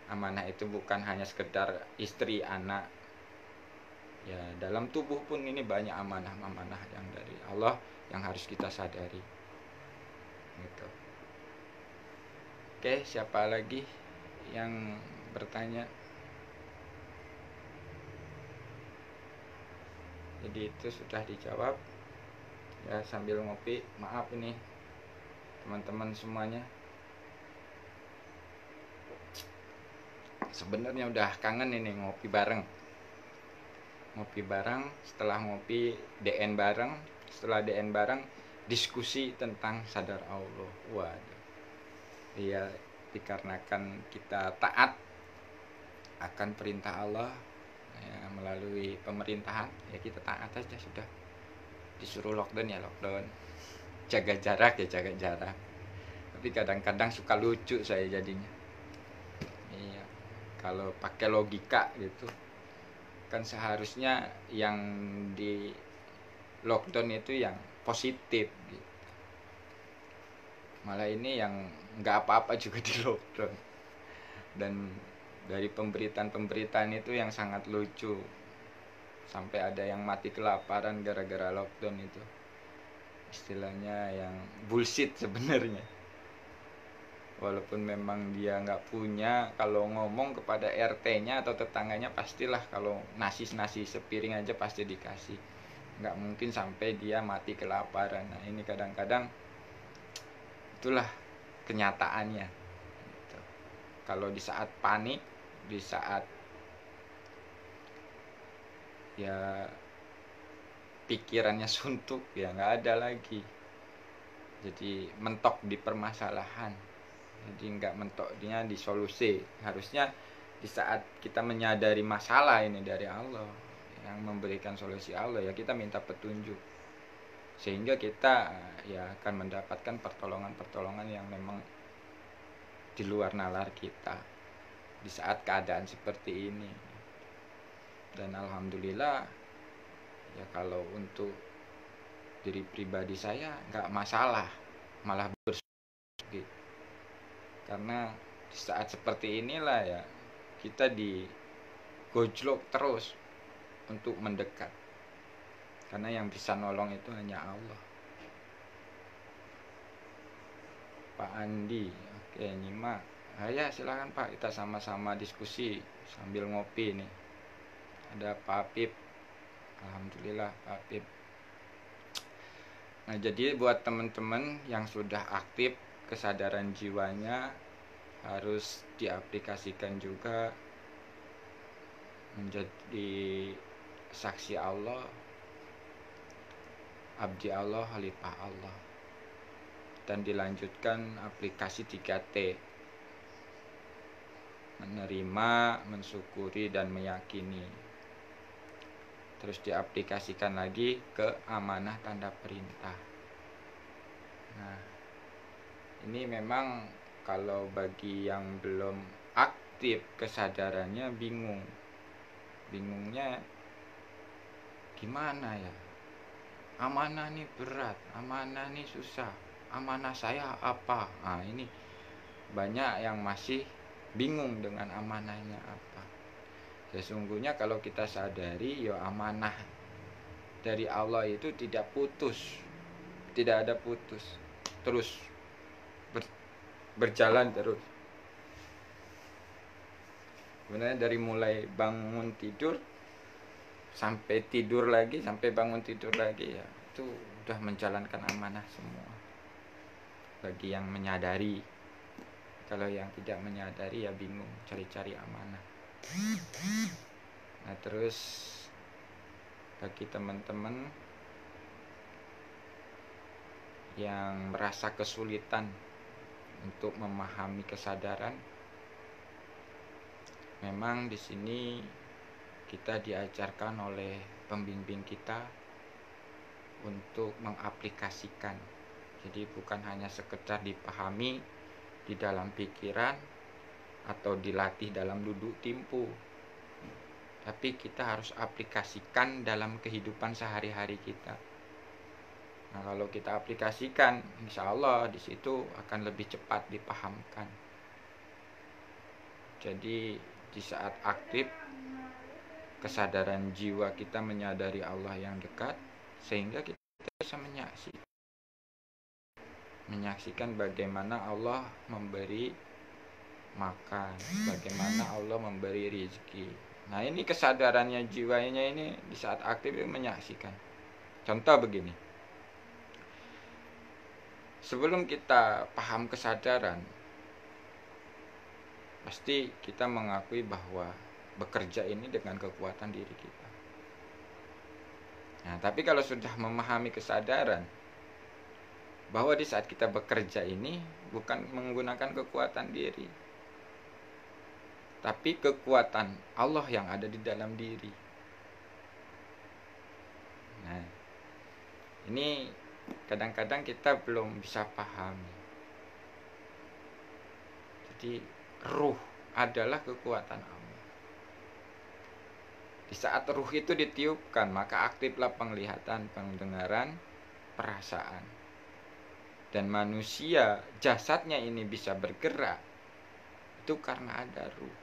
amanah itu bukan hanya sekedar istri, anak. Ya dalam tubuh pun ini banyak amanah-amanah yang dari Allah yang harus kita sadari. Gitu. Oke, siapa lagi yang bertanya? Jadi itu sudah dijawab. Ya sambil ngopi, maaf ini teman-teman semuanya. Sebenarnya udah kangen ini ngopi bareng. Setelah ngopi DN bareng, setelah DN bareng diskusi tentang sadar Allah. Waduh. Iya, dikarenakan kita taat akan perintah Allah ya, melalui pemerintahan, ya kita taat aja sudah. Disuruh lockdown ya lockdown, jaga jarak ya jaga jarak. Tapi kadang-kadang suka lucu saya jadinya. Iya, kalau pakai logika gitu kan seharusnya yang di lockdown itu yang positif gitu. Malah ini yang nggak apa-apa juga di lockdown. Dan dari pemberitaan itu yang sangat lucu, sampai ada yang mati kelaparan gara-gara lockdown itu. Istilahnya yang bullshit sebenarnya. Walaupun memang dia nggak punya, kalau ngomong kepada RT-nya atau tetangganya pastilah, kalau nasi sepiring aja pasti dikasih. Nggak mungkin sampai dia mati kelaparan. Nah ini kadang-kadang itulah kenyataannya gitu. Kalau di saat panik, di saat ya pikirannya suntuk, ya nggak ada lagi. Jadi mentok di permasalahan. Jadi nggak mentoknya di solusi. Harusnya di saat kita menyadari masalah ini dari Allah, yang memberikan solusi Allah, ya kita minta petunjuk, sehingga kita ya akan mendapatkan pertolongan yang memang di luar nalar kita di saat keadaan seperti ini. Dan alhamdulillah ya, kalau untuk diri pribadi saya nggak masalah, malah bersyukur. Karena di saat seperti inilah ya kita digojlok terus untuk mendekat, karena yang bisa nolong itu hanya Allah. Pak Andi, oke nyimak. Ya silakan Pak, kita sama-sama diskusi sambil ngopi nih. Ada Pak Apip, alhamdulillah Pak Apip. Nah jadi buat teman-teman yang sudah aktif, kesadaran jiwanya harus diaplikasikan juga menjadi saksi Allah, abdi Allah, khalifah Allah. Dan dilanjutkan aplikasi 3T, menerima, mensyukuri, dan meyakini. Terus diaplikasikan lagi ke amanah tanda perintah. Nah ini memang kalau bagi yang belum aktif kesadarannya bingungnya gimana ya, amanah nih berat, amanah nih susah, amanah saya apa. Nah ini banyak yang masih bingung dengan amanahnya apa. Sesungguhnya kalau kita sadari ya, amanah dari Allah itu tidak putus, tidak ada putus, terus berjalan terus. Sebenarnya dari mulai bangun tidur sampai tidur lagi, sampai bangun tidur lagi, ya itu udah menjalankan amanah semua bagi yang menyadari. Kalau yang tidak menyadari ya bingung cari-cari amanah. Nah terus bagi teman-teman yang merasa kesulitan untuk memahami kesadaran, memang di sini kita diajarkan oleh pembimbing kita untuk mengaplikasikan. Jadi bukan hanya sekedar dipahami di dalam pikiran atau dilatih dalam duduk timpu, tapi kita harus aplikasikan dalam kehidupan sehari-hari kita. Nah kalau kita aplikasikan, insya Allah di situ akan lebih cepat dipahamkan. Jadi di saat aktif, kesadaran jiwa kita menyadari Allah yang dekat, sehingga kita bisa menyaksikan bagaimana Allah memberi makan, bagaimana Allah memberi rezeki. Nah ini kesadarannya jiwanya ini di saat aktif menyaksikan. Contoh begini, sebelum kita paham kesadaran, pasti kita mengakui bahwa bekerja ini dengan kekuatan diri kita. Nah, tapi kalau sudah memahami kesadaran bahwa di saat kita bekerja ini bukan menggunakan kekuatan diri, tapi kekuatan Allah yang ada di dalam diri. Nah, ini kadang-kadang kita belum bisa pahami. Jadi ruh adalah kekuatan Allah. Di saat ruh itu ditiupkan, maka aktiflah penglihatan, pendengaran, perasaan. Dan manusia, jasadnya ini bisa bergerak, itu karena ada ruh.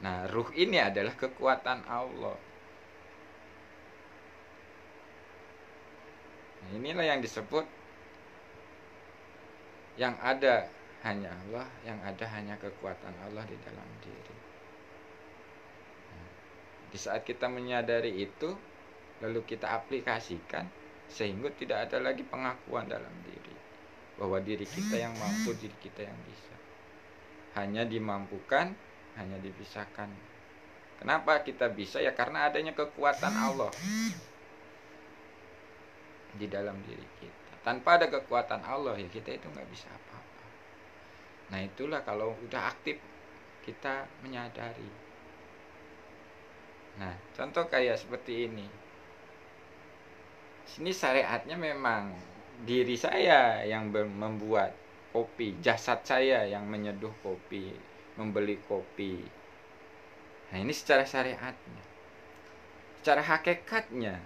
Nah, ruh ini adalah kekuatan Allah. Nah, inilah yang disebut yang ada hanya Allah, yang ada hanya kekuatan Allah di dalam diri. Nah, di saat kita menyadari itu, lalu kita aplikasikan, sehingga tidak ada lagi pengakuan dalam diri bahwa diri kita yang mampu, diri kita yang bisa. Hanya dimampukan, hanya dipisahkan. Kenapa kita bisa? Ya karena adanya kekuatan Allah di dalam diri kita. Tanpa ada kekuatan Allah, ya kita itu nggak bisa apa-apa. Nah, itulah kalau udah aktif kita menyadari. Nah, contoh kayak seperti ini. Sini syariatnya memang diri saya yang membuat kopi, jasad saya yang menyeduh kopi, membeli kopi. Nah, ini secara syariatnya. Secara hakikatnya,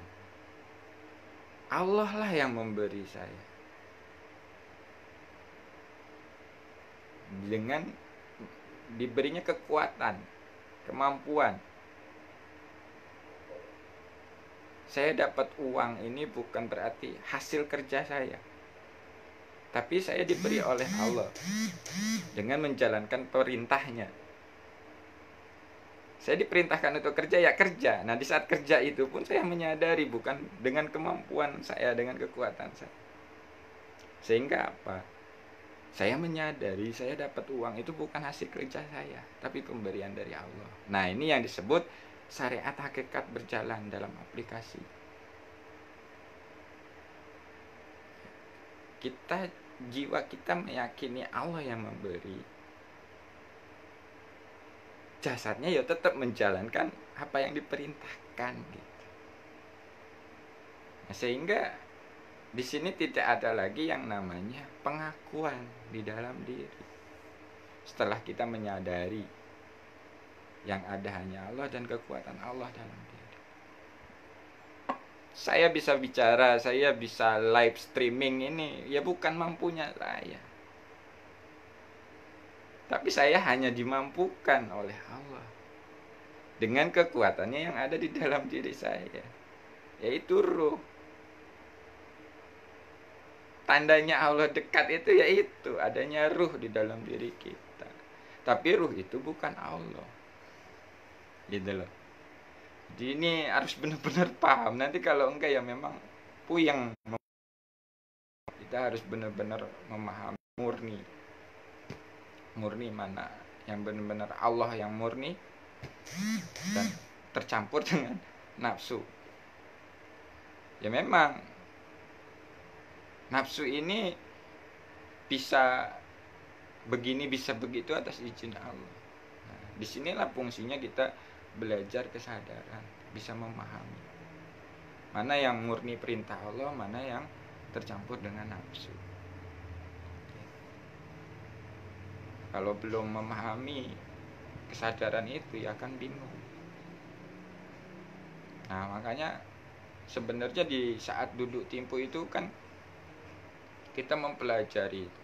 Allah lah yang memberi saya. Dengan diberinya kekuatan, kemampuan. Saya dapat uang ini bukan berarti hasil kerja saya, tapi saya diberi oleh Allah dengan menjalankan perintahnya. Saya diperintahkan untuk kerja, ya kerja. Nah, di saat kerja itu pun saya menyadari bukan dengan kemampuan saya, dengan kekuatan saya. Sehingga apa? Saya menyadari saya dapat uang itu bukan hasil kerja saya, tapi pemberian dari Allah. Nah, ini yang disebut syariat hakikat berjalan dalam aplikasi. Jiwa kita meyakini Allah yang memberi. Jasadnya ya tetap menjalankan apa yang diperintahkan gitu. Nah, sehingga di sini tidak ada lagi yang namanya pengakuan di dalam diri. Setelah kita menyadari yang ada hanya Allah dan kekuatan Allah dalam diri. Saya bisa bicara, saya bisa live streaming ini, ya bukan mampunya saya. Tapi saya hanya dimampukan oleh Allah dengan kekuatannya yang ada di dalam diri saya, yaitu ruh. Tandanya Allah dekat itu yaitu adanya ruh di dalam diri kita. Tapi ruh itu bukan Allah. Gitu loh. Jadi ini harus benar-benar paham. Nanti kalau enggak ya memang puyeng. Kita harus benar-benar memahami murni mana yang benar-benar Allah yang murni dan tercampur dengan nafsu. Ya memang nafsu ini bisa begini, bisa begitu atas izin Allah. Nah, disinilah fungsinya kita belajar kesadaran, bisa memahami mana yang murni perintah Allah, mana yang tercampur dengan nafsu. Kalau belum memahami kesadaran itu ya akan bingung. Nah, makanya sebenarnya di saat duduk timpu itu kan kita mempelajari itu.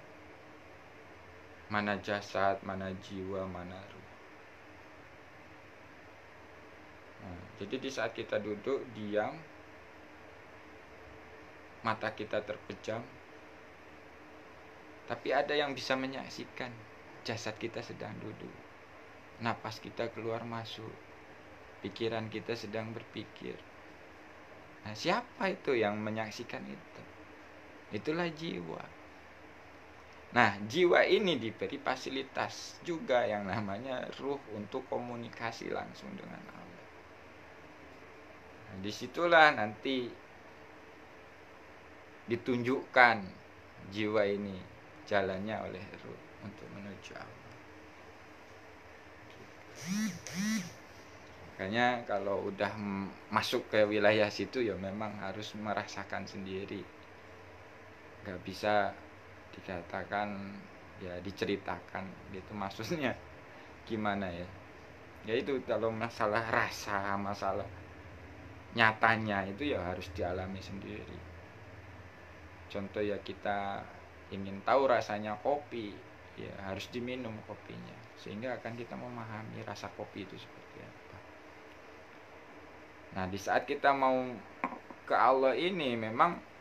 Mana jasad, mana jiwa, mana ruh. Nah, jadi di saat kita duduk diam, mata kita terpejam, tapi ada yang bisa menyaksikan jasad kita sedang duduk, napas kita keluar masuk, pikiran kita sedang berpikir. Nah, siapa itu yang menyaksikan itu? Itulah jiwa. Nah, jiwa ini diberi fasilitas juga yang namanya ruh untuk komunikasi langsung dengan Allah. Nah, disitulah nanti ditunjukkan jiwa ini jalannya oleh ruh untuk menuju Allah. Makanya kalau udah masuk ke wilayah situ ya memang harus merasakan sendiri. Gak bisa dikatakan ya diceritakan gitu, maksudnya gimana ya. Ya itu kalau masalah rasa, masalah nyatanya itu ya harus dialami sendiri. Contoh ya, kita ingin tahu rasanya kopi, ya harus diminum kopinya sehingga akan kita memahami rasa kopi itu seperti apa. Nah, di saat kita mau ke Allah ini memang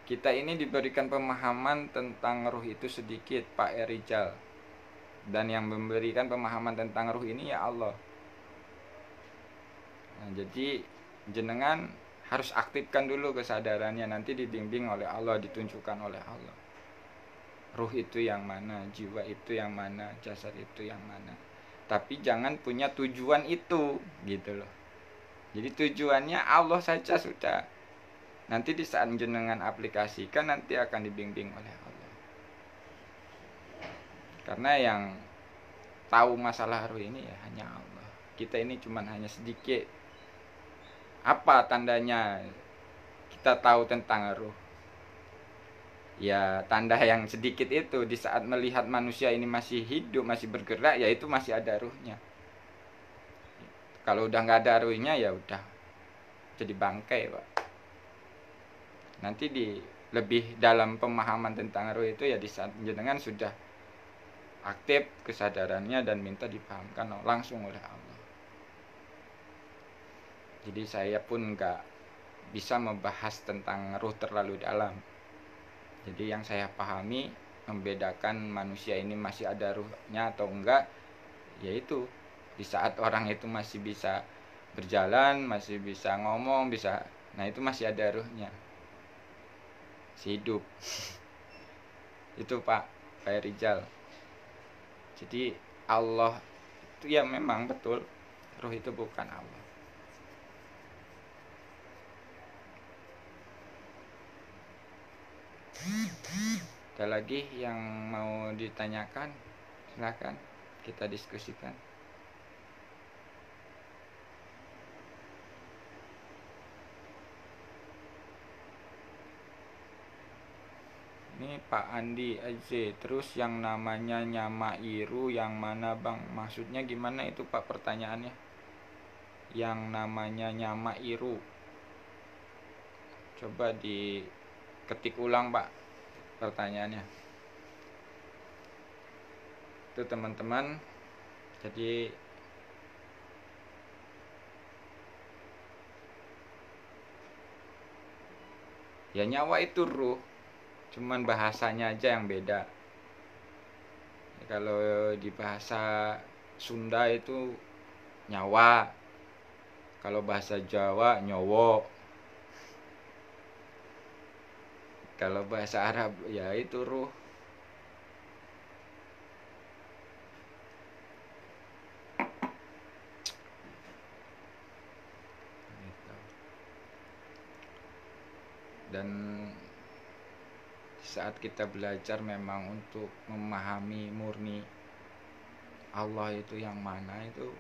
kita ini diberikan pemahaman tentang ruh itu sedikit, Pak Erijal. Dan yang memberikan pemahaman tentang ruh ini ya Allah. Nah, jadi jenengan harus aktifkan dulu kesadarannya, nanti dibimbing oleh Allah, ditunjukkan oleh Allah. Ruh itu yang mana, jiwa itu yang mana, jasad itu yang mana. Tapi jangan punya tujuan itu, gitu loh. Jadi tujuannya Allah saja sudah. Nanti di saat jenengan aplikasikan nanti akan dibimbing oleh Allah. Karena yang tahu masalah ruh ini ya hanya Allah. Kita ini cuma hanya sedikit. Apa tandanya kita tahu tentang ruh? Ya tanda yang sedikit itu di saat melihat manusia ini masih hidup, masih bergerak, ya itu masih ada ruhnya. Kalau udah nggak ada ruhnya ya udah jadi bangkai, Pak. Nanti di lebih dalam pemahaman tentang ruh itu ya di saat jenengan sudah aktif kesadarannya dan minta dipahamkan langsung oleh Allah. Jadi saya pun nggak bisa membahas tentang ruh terlalu dalam. Jadi yang saya pahami membedakan manusia ini masih ada ruhnya atau enggak, yaitu di saat orang itu masih bisa berjalan, masih bisa ngomong, bisa, nah itu masih ada ruhnya, hidup. Itu Pak Rijal. Jadi Allah itu ya memang betul, ruh itu bukan Allah. Ada lagi yang mau ditanyakan? Silakan kita diskusikan. Ini Pak Andi Aze. Terus yang namanya Nyamairu yang mana Bang? Maksudnya gimana itu Pak pertanyaannya? Yang namanya Nyamairu. Coba diketik ulang Pak pertanyaannya. Itu teman-teman. Jadi ya nyawa itu ruh, cuman bahasanya aja yang beda. Kalau di bahasa Sunda itu nyawa, kalau bahasa Jawa nyowo, kalau bahasa Arab ya itu ruh. Dan saat kita belajar memang untuk memahami murni Allah itu yang mana, itu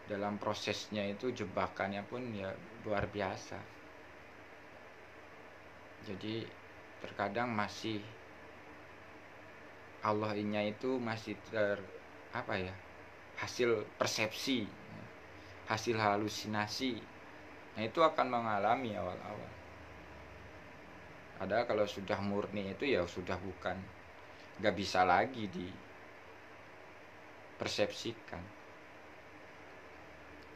dalam prosesnya itu jebakannya pun ya luar biasa. Jadi terkadang masih Allah-nya itu masih hasil persepsi, hasil halusinasi. Nah itu akan mengalami awal-awal. Padahal kalau sudah murni itu ya sudah bukan, gak bisa lagi dipersepsikan.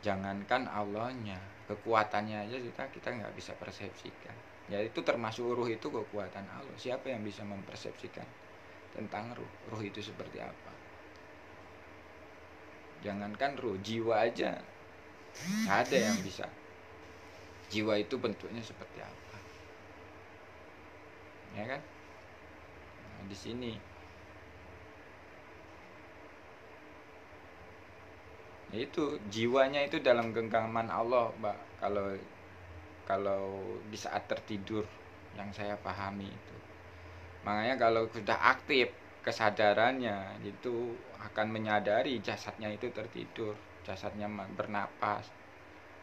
Jangankan Allahnya, kekuatannya aja kita gak bisa persepsikan. Ya itu termasuk ruh itu kekuatan Allah. Siapa yang bisa mempersepsikan tentang ruh? Ruh itu seperti apa? Jangankan ruh, jiwa aja Nggak ada yang bisa. Jiwa itu bentuknya seperti apa, ya kan? Nah, di sini itu jiwanya itu dalam genggaman Allah, Mbak. Kalau di saat tertidur, yang saya pahami itu. Makanya kalau sudah aktif kesadarannya itu akan menyadari jasadnya itu tertidur, jasadnya bernapas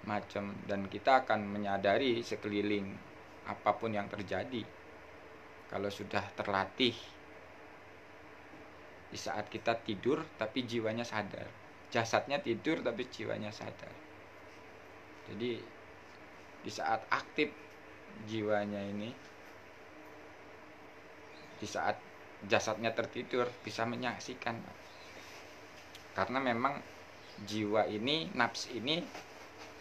macam, dan kita akan menyadari sekeliling apapun yang terjadi. Kalau sudah terlatih di saat kita tidur tapi jiwanya sadar, jasadnya tidur tapi jiwanya sadar. Jadi di saat aktif jiwanya ini, di saat jasadnya tertidur bisa menyaksikan. Karena memang jiwa ini, nafs ini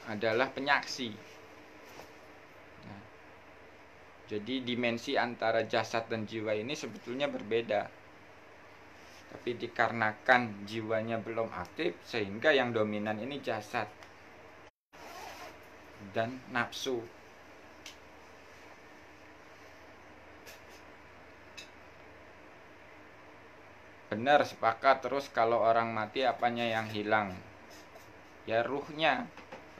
adalah penyaksi. Nah, jadi dimensi antara jasad dan jiwa ini sebetulnya berbeda. Tapi dikarenakan jiwanya belum aktif, sehingga yang dominan ini jasad dan nafsu. Benar, sepakat. Terus kalau orang mati apanya yang hilang? Ya ruhnya.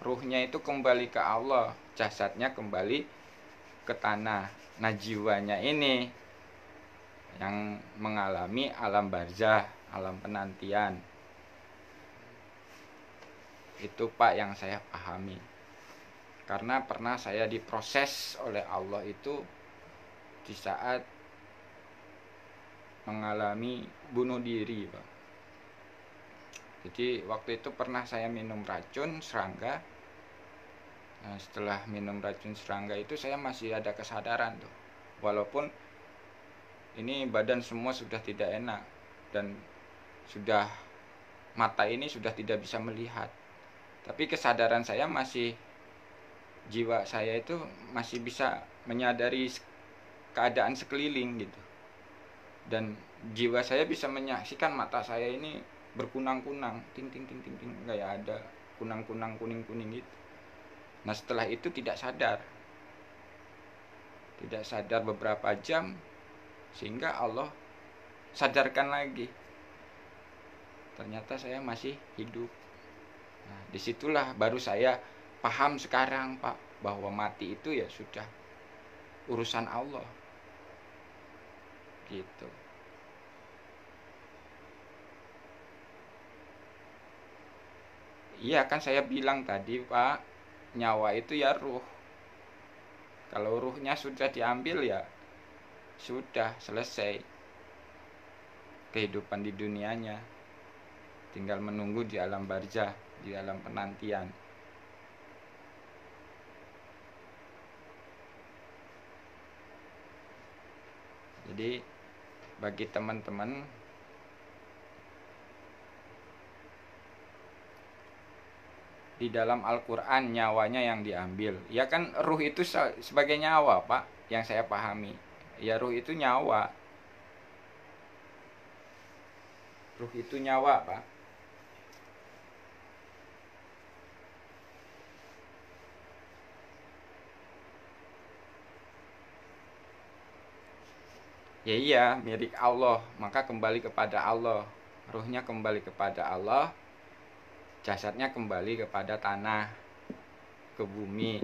Ruhnya itu kembali ke Allah, jasadnya kembali ke tanah. Nah, jiwanya ini yang mengalami alam barzah, alam penantian. Itu Pak yang saya pahami. Karena pernah saya diproses oleh Allah itu di saat mengalami bunuh diri, Pak. Jadi waktu itu pernah saya minum racun serangga. Nah, setelah minum racun serangga itu saya masih ada kesadaran tuh. Walaupun ini badan semua sudah tidak enak dan sudah mata ini sudah tidak bisa melihat. Tapi kesadaran saya masih, jiwa saya itu masih bisa menyadari keadaan sekeliling gitu. Dan jiwa saya bisa menyaksikan mata saya ini berkunang-kunang, ting ting ting ting ting, kayak ada kunang-kunang kuning-kuning gitu. Nah, setelah itu tidak sadar beberapa jam, sehingga Allah sadarkan lagi. Ternyata saya masih hidup. Nah, disitulah baru saya paham sekarang, Pak, bahwa mati itu ya sudah urusan Allah. Gitu. Iya kan saya bilang tadi, Pak, nyawa itu ya ruh. Kalau ruhnya sudah diambil ya sudah selesai kehidupan di dunianya. Tinggal menunggu di alam barzah, di alam penantian. Jadi bagi teman-teman, di dalam Al-Quran nyawanya yang diambil. Ya kan ruh itu sebagai nyawa, Pak, yang saya pahami. Ya ruh itu nyawa. Ruh itu nyawa, Pak. Ya iya, milik Allah, maka kembali kepada Allah. Ruhnya kembali kepada Allah, jasadnya kembali kepada tanah, ke bumi.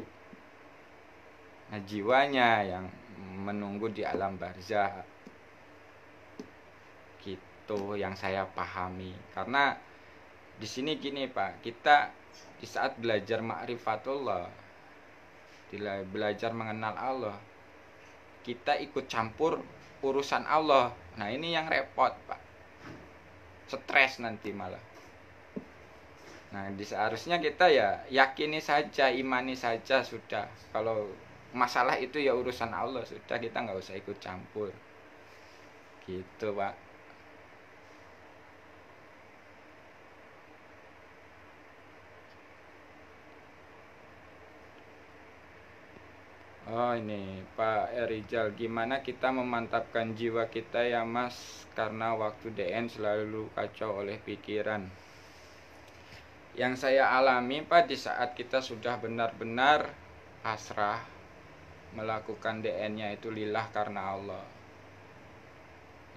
Nah, jiwanya yang menunggu di alam barzah. Gitu yang saya pahami. Karena di sini gini, Pak, kita di saat belajar ma'rifatullah, belajar mengenal Allah, kita ikut campur urusan Allah. Nah, ini yang repot, Pak. Stres nanti malah. Nah, seharusnya kita ya yakini saja, imani saja sudah. Kalau masalah itu ya urusan Allah, sudah, kita nggak usah ikut campur. Gitu, Pak. Oh, ini Pak Erijal, gimana kita memantapkan jiwa kita ya Mas, karena waktu DN selalu kacau oleh pikiran. Yang saya alami Pak, di saat kita sudah benar-benar pasrah, melakukan DN-nya itu lillah karena Allah.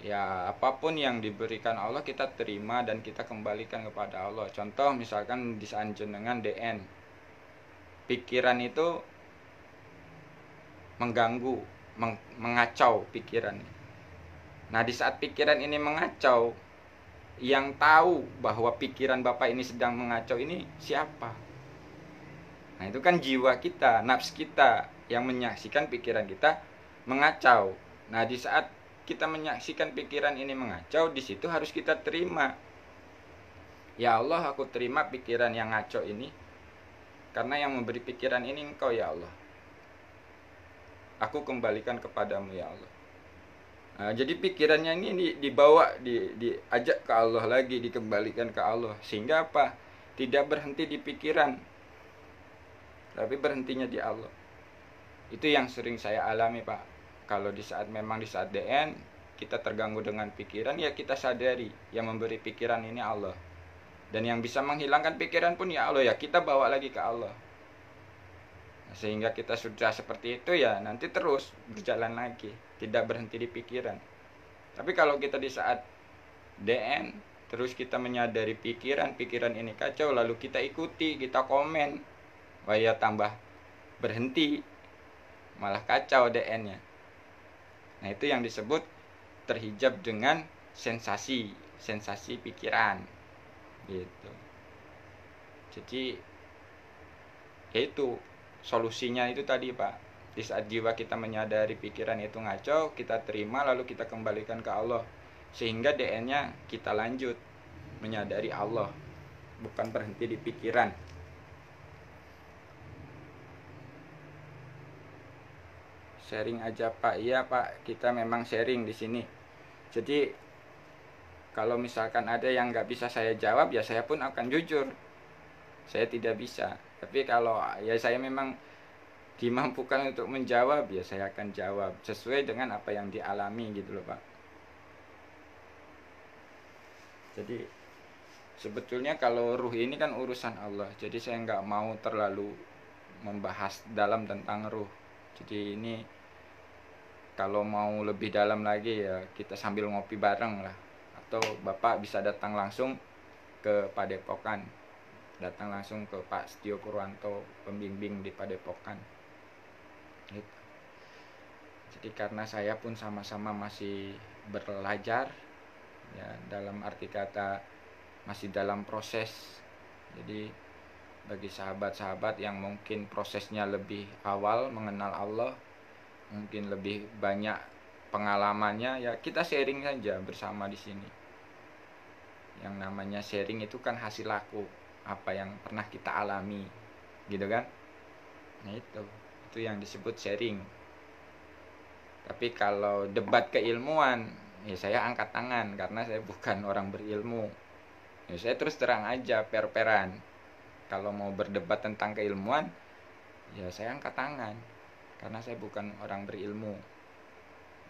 Ya apapun yang diberikan Allah kita terima dan kita kembalikan kepada Allah. Contoh misalkan di saat jenengan DN, pikiran itu mengganggu, mengacau pikiran. Nah di saat pikiran ini mengacau, yang tahu bahwa pikiran Bapak ini sedang mengacau ini siapa? Nah itu kan jiwa kita, nafs kita yang menyaksikan pikiran kita mengacau. Nah di saat kita menyaksikan pikiran ini mengacau, di situ harus kita terima. Ya Allah, aku terima pikiran yang ngaco ini, karena yang memberi pikiran ini Engkau ya Allah. Aku kembalikan kepadamu ya Allah. Nah, jadi pikirannya ini dibawa, diajak ke Allah lagi, dikembalikan ke Allah. Sehingga apa? Tidak berhenti di pikiran, tapi berhentinya di Allah. Itu yang sering saya alami Pak. Kalau di saat DN kita terganggu dengan pikiran, ya kita sadari yang memberi pikiran ini Allah. Dan yang bisa menghilangkan pikiran pun ya Allah, ya kita bawa lagi ke Allah. Nah, sehingga kita sudah seperti itu ya nanti terus berjalan lagi, tidak berhenti di pikiran. Tapi kalau kita di saat DN terus kita menyadari pikiran ini kacau, lalu kita ikuti, kita komen, wah ya tambah berhenti, malah kacau DN-nya. Nah itu yang disebut terhijab dengan sensasi pikiran gitu. Jadi itu solusinya itu tadi Pak. Di saat jiwa kita menyadari pikiran itu ngaco, kita terima lalu kita kembalikan ke Allah. Sehingga DN-nya kita lanjut menyadari Allah, bukan berhenti di pikiran. Sharing aja Pak. Iya Pak, kita memang sharing di sini. Jadi kalau misalkan ada yang nggak bisa saya jawab, ya saya pun akan jujur, saya tidak bisa. Tapi kalau ya saya memang dimampukan untuk menjawab, ya saya akan jawab sesuai dengan apa yang dialami gitu loh Pak. Jadi sebetulnya kalau ruh ini kan urusan Allah, jadi saya nggak mau terlalu membahas dalam tentang ruh. Jadi ini kalau mau lebih dalam lagi ya kita sambil ngopi bareng lah, atau Bapak bisa datang langsung ke Padepokan, datang langsung ke Pak Setio Purwanto, pembimbing di Padepokan gitu. Jadi karena saya pun sama-sama masih belajar ya, dalam arti kata masih dalam proses. Jadi bagi sahabat-sahabat yang mungkin prosesnya lebih awal mengenal Allah, mungkin lebih banyak pengalamannya, ya kita sharing saja bersama di sini. Yang namanya sharing itu kan hasil laku, apa yang pernah kita alami gitu kan. Nah itu yang disebut sharing. Tapi kalau debat keilmuan, ya saya angkat tangan karena saya bukan orang berilmu. Ya saya terus terang aja, per-peran. Kalau mau berdebat tentang keilmuan, ya saya angkat tangan karena saya bukan orang berilmu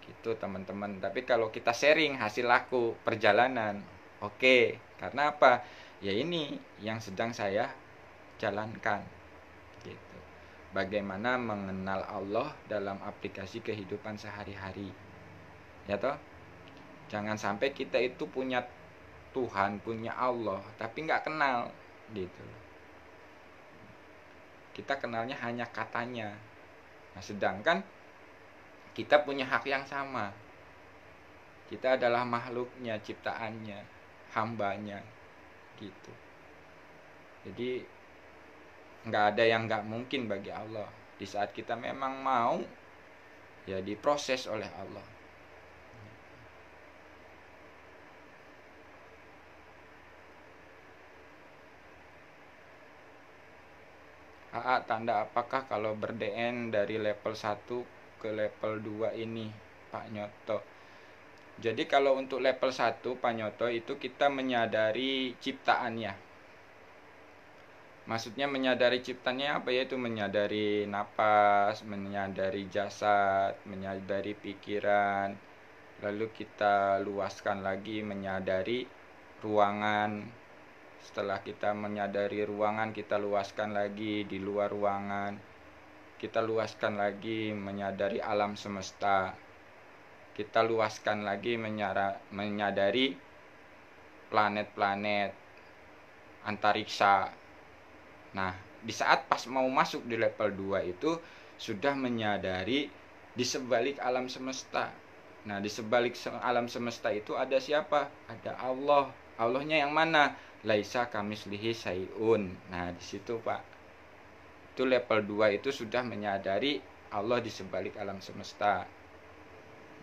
gitu teman-teman. Tapi kalau kita sharing hasil laku perjalanan, oke. Karena apa? Ya ini yang sedang saya jalankan gitu. Bagaimana mengenal Allah dalam aplikasi kehidupan sehari-hari, ya toh. Jangan sampai kita itu punya Tuhan, punya Allah, tapi nggak kenal gitu. Kita kenalnya hanya katanya. Nah, sedangkan kita punya hak yang sama. Kita adalah makhluknya, ciptaannya, hambanya gitu. Jadi nggak ada yang nggak mungkin bagi Allah. Di saat kita memang mau, ya diproses oleh Allah. Tanda apakah kalau ber-DN dari level 1 ke level 2 ini Pak Nyoto? Jadi kalau untuk level 1 Pak Nyoto itu kita menyadari ciptaannya. Maksudnya menyadari ciptaannya apa? Yaitu menyadari napas, menyadari jasad, menyadari pikiran. Lalu kita luaskan lagi menyadari ruangan Setelah kita menyadari ruangan, kita luaskan lagi di luar ruangan. Kita luaskan lagi menyadari alam semesta. Kita luaskan lagi menyadari planet-planet, antariksa. Nah, di saat pas mau masuk di level 2 itu sudah menyadari di sebalik alam semesta. Nah, di sebalik alam semesta itu ada siapa? Ada Allah. Allahnya yang mana? Laisa kamislihi syai'un. Nah, di situ, Pak. Itu level 2 itu sudah menyadari Allah di sebalik alam semesta.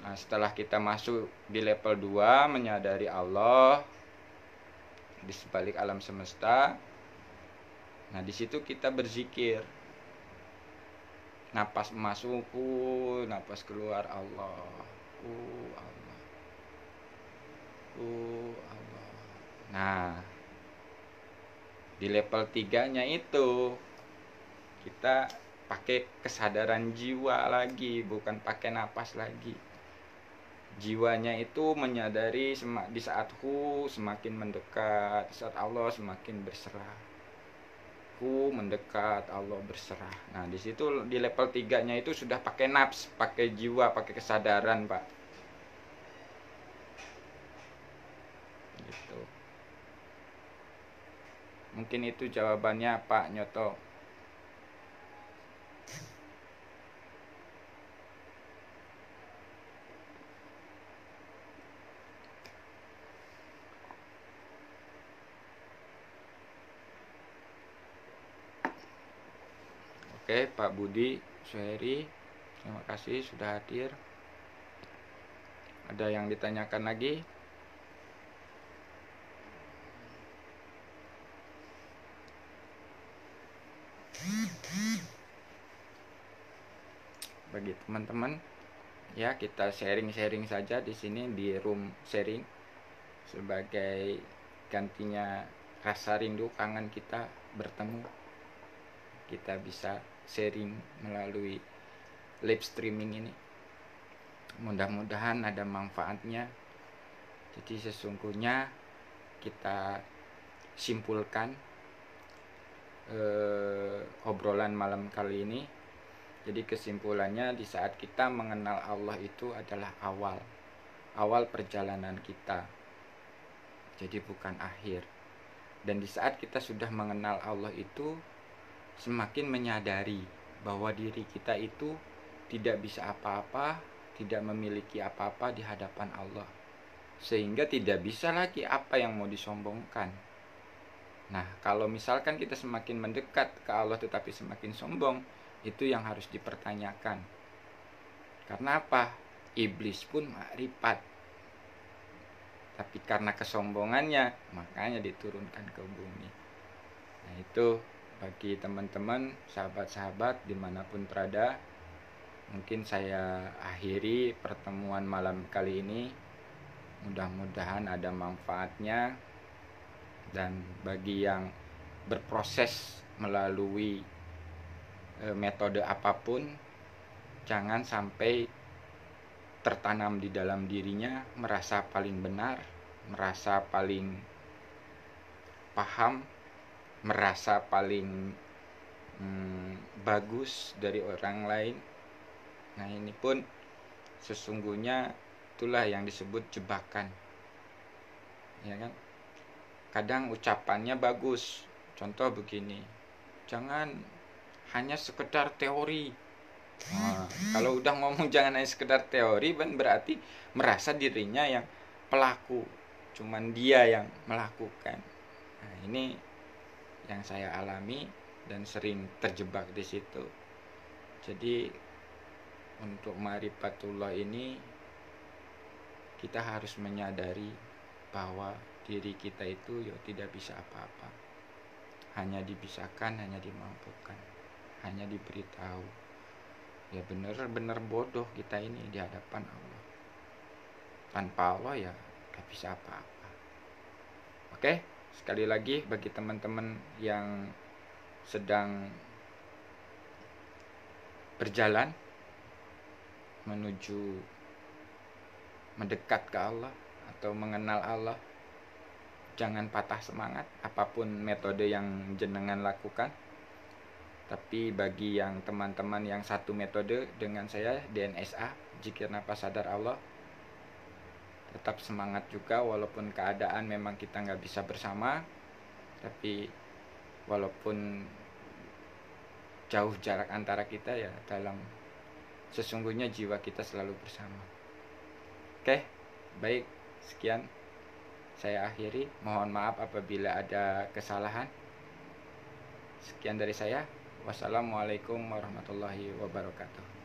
Nah, setelah kita masuk di level 2 menyadari Allah di sebalik alam semesta. Nah, di situ kita berzikir. Napas masuk, napas keluar Allah. Allah. Allah. Nah, di level 3-nya itu kita pakai kesadaran jiwa lagi, bukan pakai napas lagi. Jiwanya itu menyadari di saat semakin mendekat, di saat Allah semakin berserah. Mendekat, Allah berserah. Nah, di situ di level 3-nya itu sudah pakai nafs, pakai jiwa, pakai kesadaran, Pak. Gitu. Mungkin itu jawabannya, Pak Nyoto. Oke, Pak Budi, Suheri, terima kasih sudah hadir. Ada yang ditanyakan lagi? Bagi teman-teman, ya kita sharing-sharing saja di sini di room sharing sebagai gantinya rasa rindu kangen kita bertemu. Kita bisa sharing melalui live streaming ini. Mudah-mudahan ada manfaatnya. Jadi sesungguhnya kita simpulkan obrolan malam kali ini. Jadi kesimpulannya, di saat kita mengenal Allah itu adalah awal perjalanan kita. Jadi bukan akhir. Dan di saat kita sudah mengenal Allah itu, semakin menyadari bahwa diri kita itu tidak bisa apa-apa, tidak memiliki apa-apa di hadapan Allah, sehingga tidak bisa lagi apa yang mau disombongkan. Nah, kalau misalkan kita semakin mendekat ke Allah tetapi semakin sombong, itu yang harus dipertanyakan. Karena apa? Iblis pun makrifat, tapi karena kesombongannya makanya diturunkan ke bumi. Nah, itu bagi teman-teman, sahabat-sahabat dimanapun berada, mungkin saya akhiri pertemuan malam kali ini. Mudah-mudahan ada manfaatnya. Dan bagi yang berproses melalui metode apapun, jangan sampai tertanam di dalam dirinya merasa paling benar, merasa paling paham, merasa paling bagus dari orang lain. Nah, ini pun sesungguhnya itulah yang disebut jebakan, ya kan? Kadang ucapannya bagus, contoh begini, jangan hanya sekedar teori. Nah, kalau udah ngomong jangan hanya sekedar teori, berarti merasa dirinya yang pelaku, cuman dia yang melakukan. Nah, ini yang saya alami dan sering terjebak di situ. Jadi untuk ma'rifatullah ini kita harus menyadari bahwa diri kita itu tidak bisa apa-apa, hanya dibisahkan, hanya dimampukan, hanya diberitahu. Ya benar-benar bodoh kita ini di hadapan Allah. Tanpa Allah ya gak bisa apa-apa. Oke, sekali lagi bagi teman-teman yang sedang berjalan menuju mendekat ke Allah atau mengenal Allah, jangan patah semangat apapun metode yang jenengan lakukan. Tapi bagi yang teman-teman yang satu metode dengan saya, DNSA, Zikir Nafas Sadar Allah, tetap semangat juga walaupun keadaan memang kita nggak bisa bersama. Tapi walaupun jauh jarak antara kita, ya dalam sesungguhnya jiwa kita selalu bersama. Oke, baik, sekian saya akhiri. Mohon maaf apabila ada kesalahan. Sekian dari saya. Wassalamualaikum warahmatullahi wabarakatuh.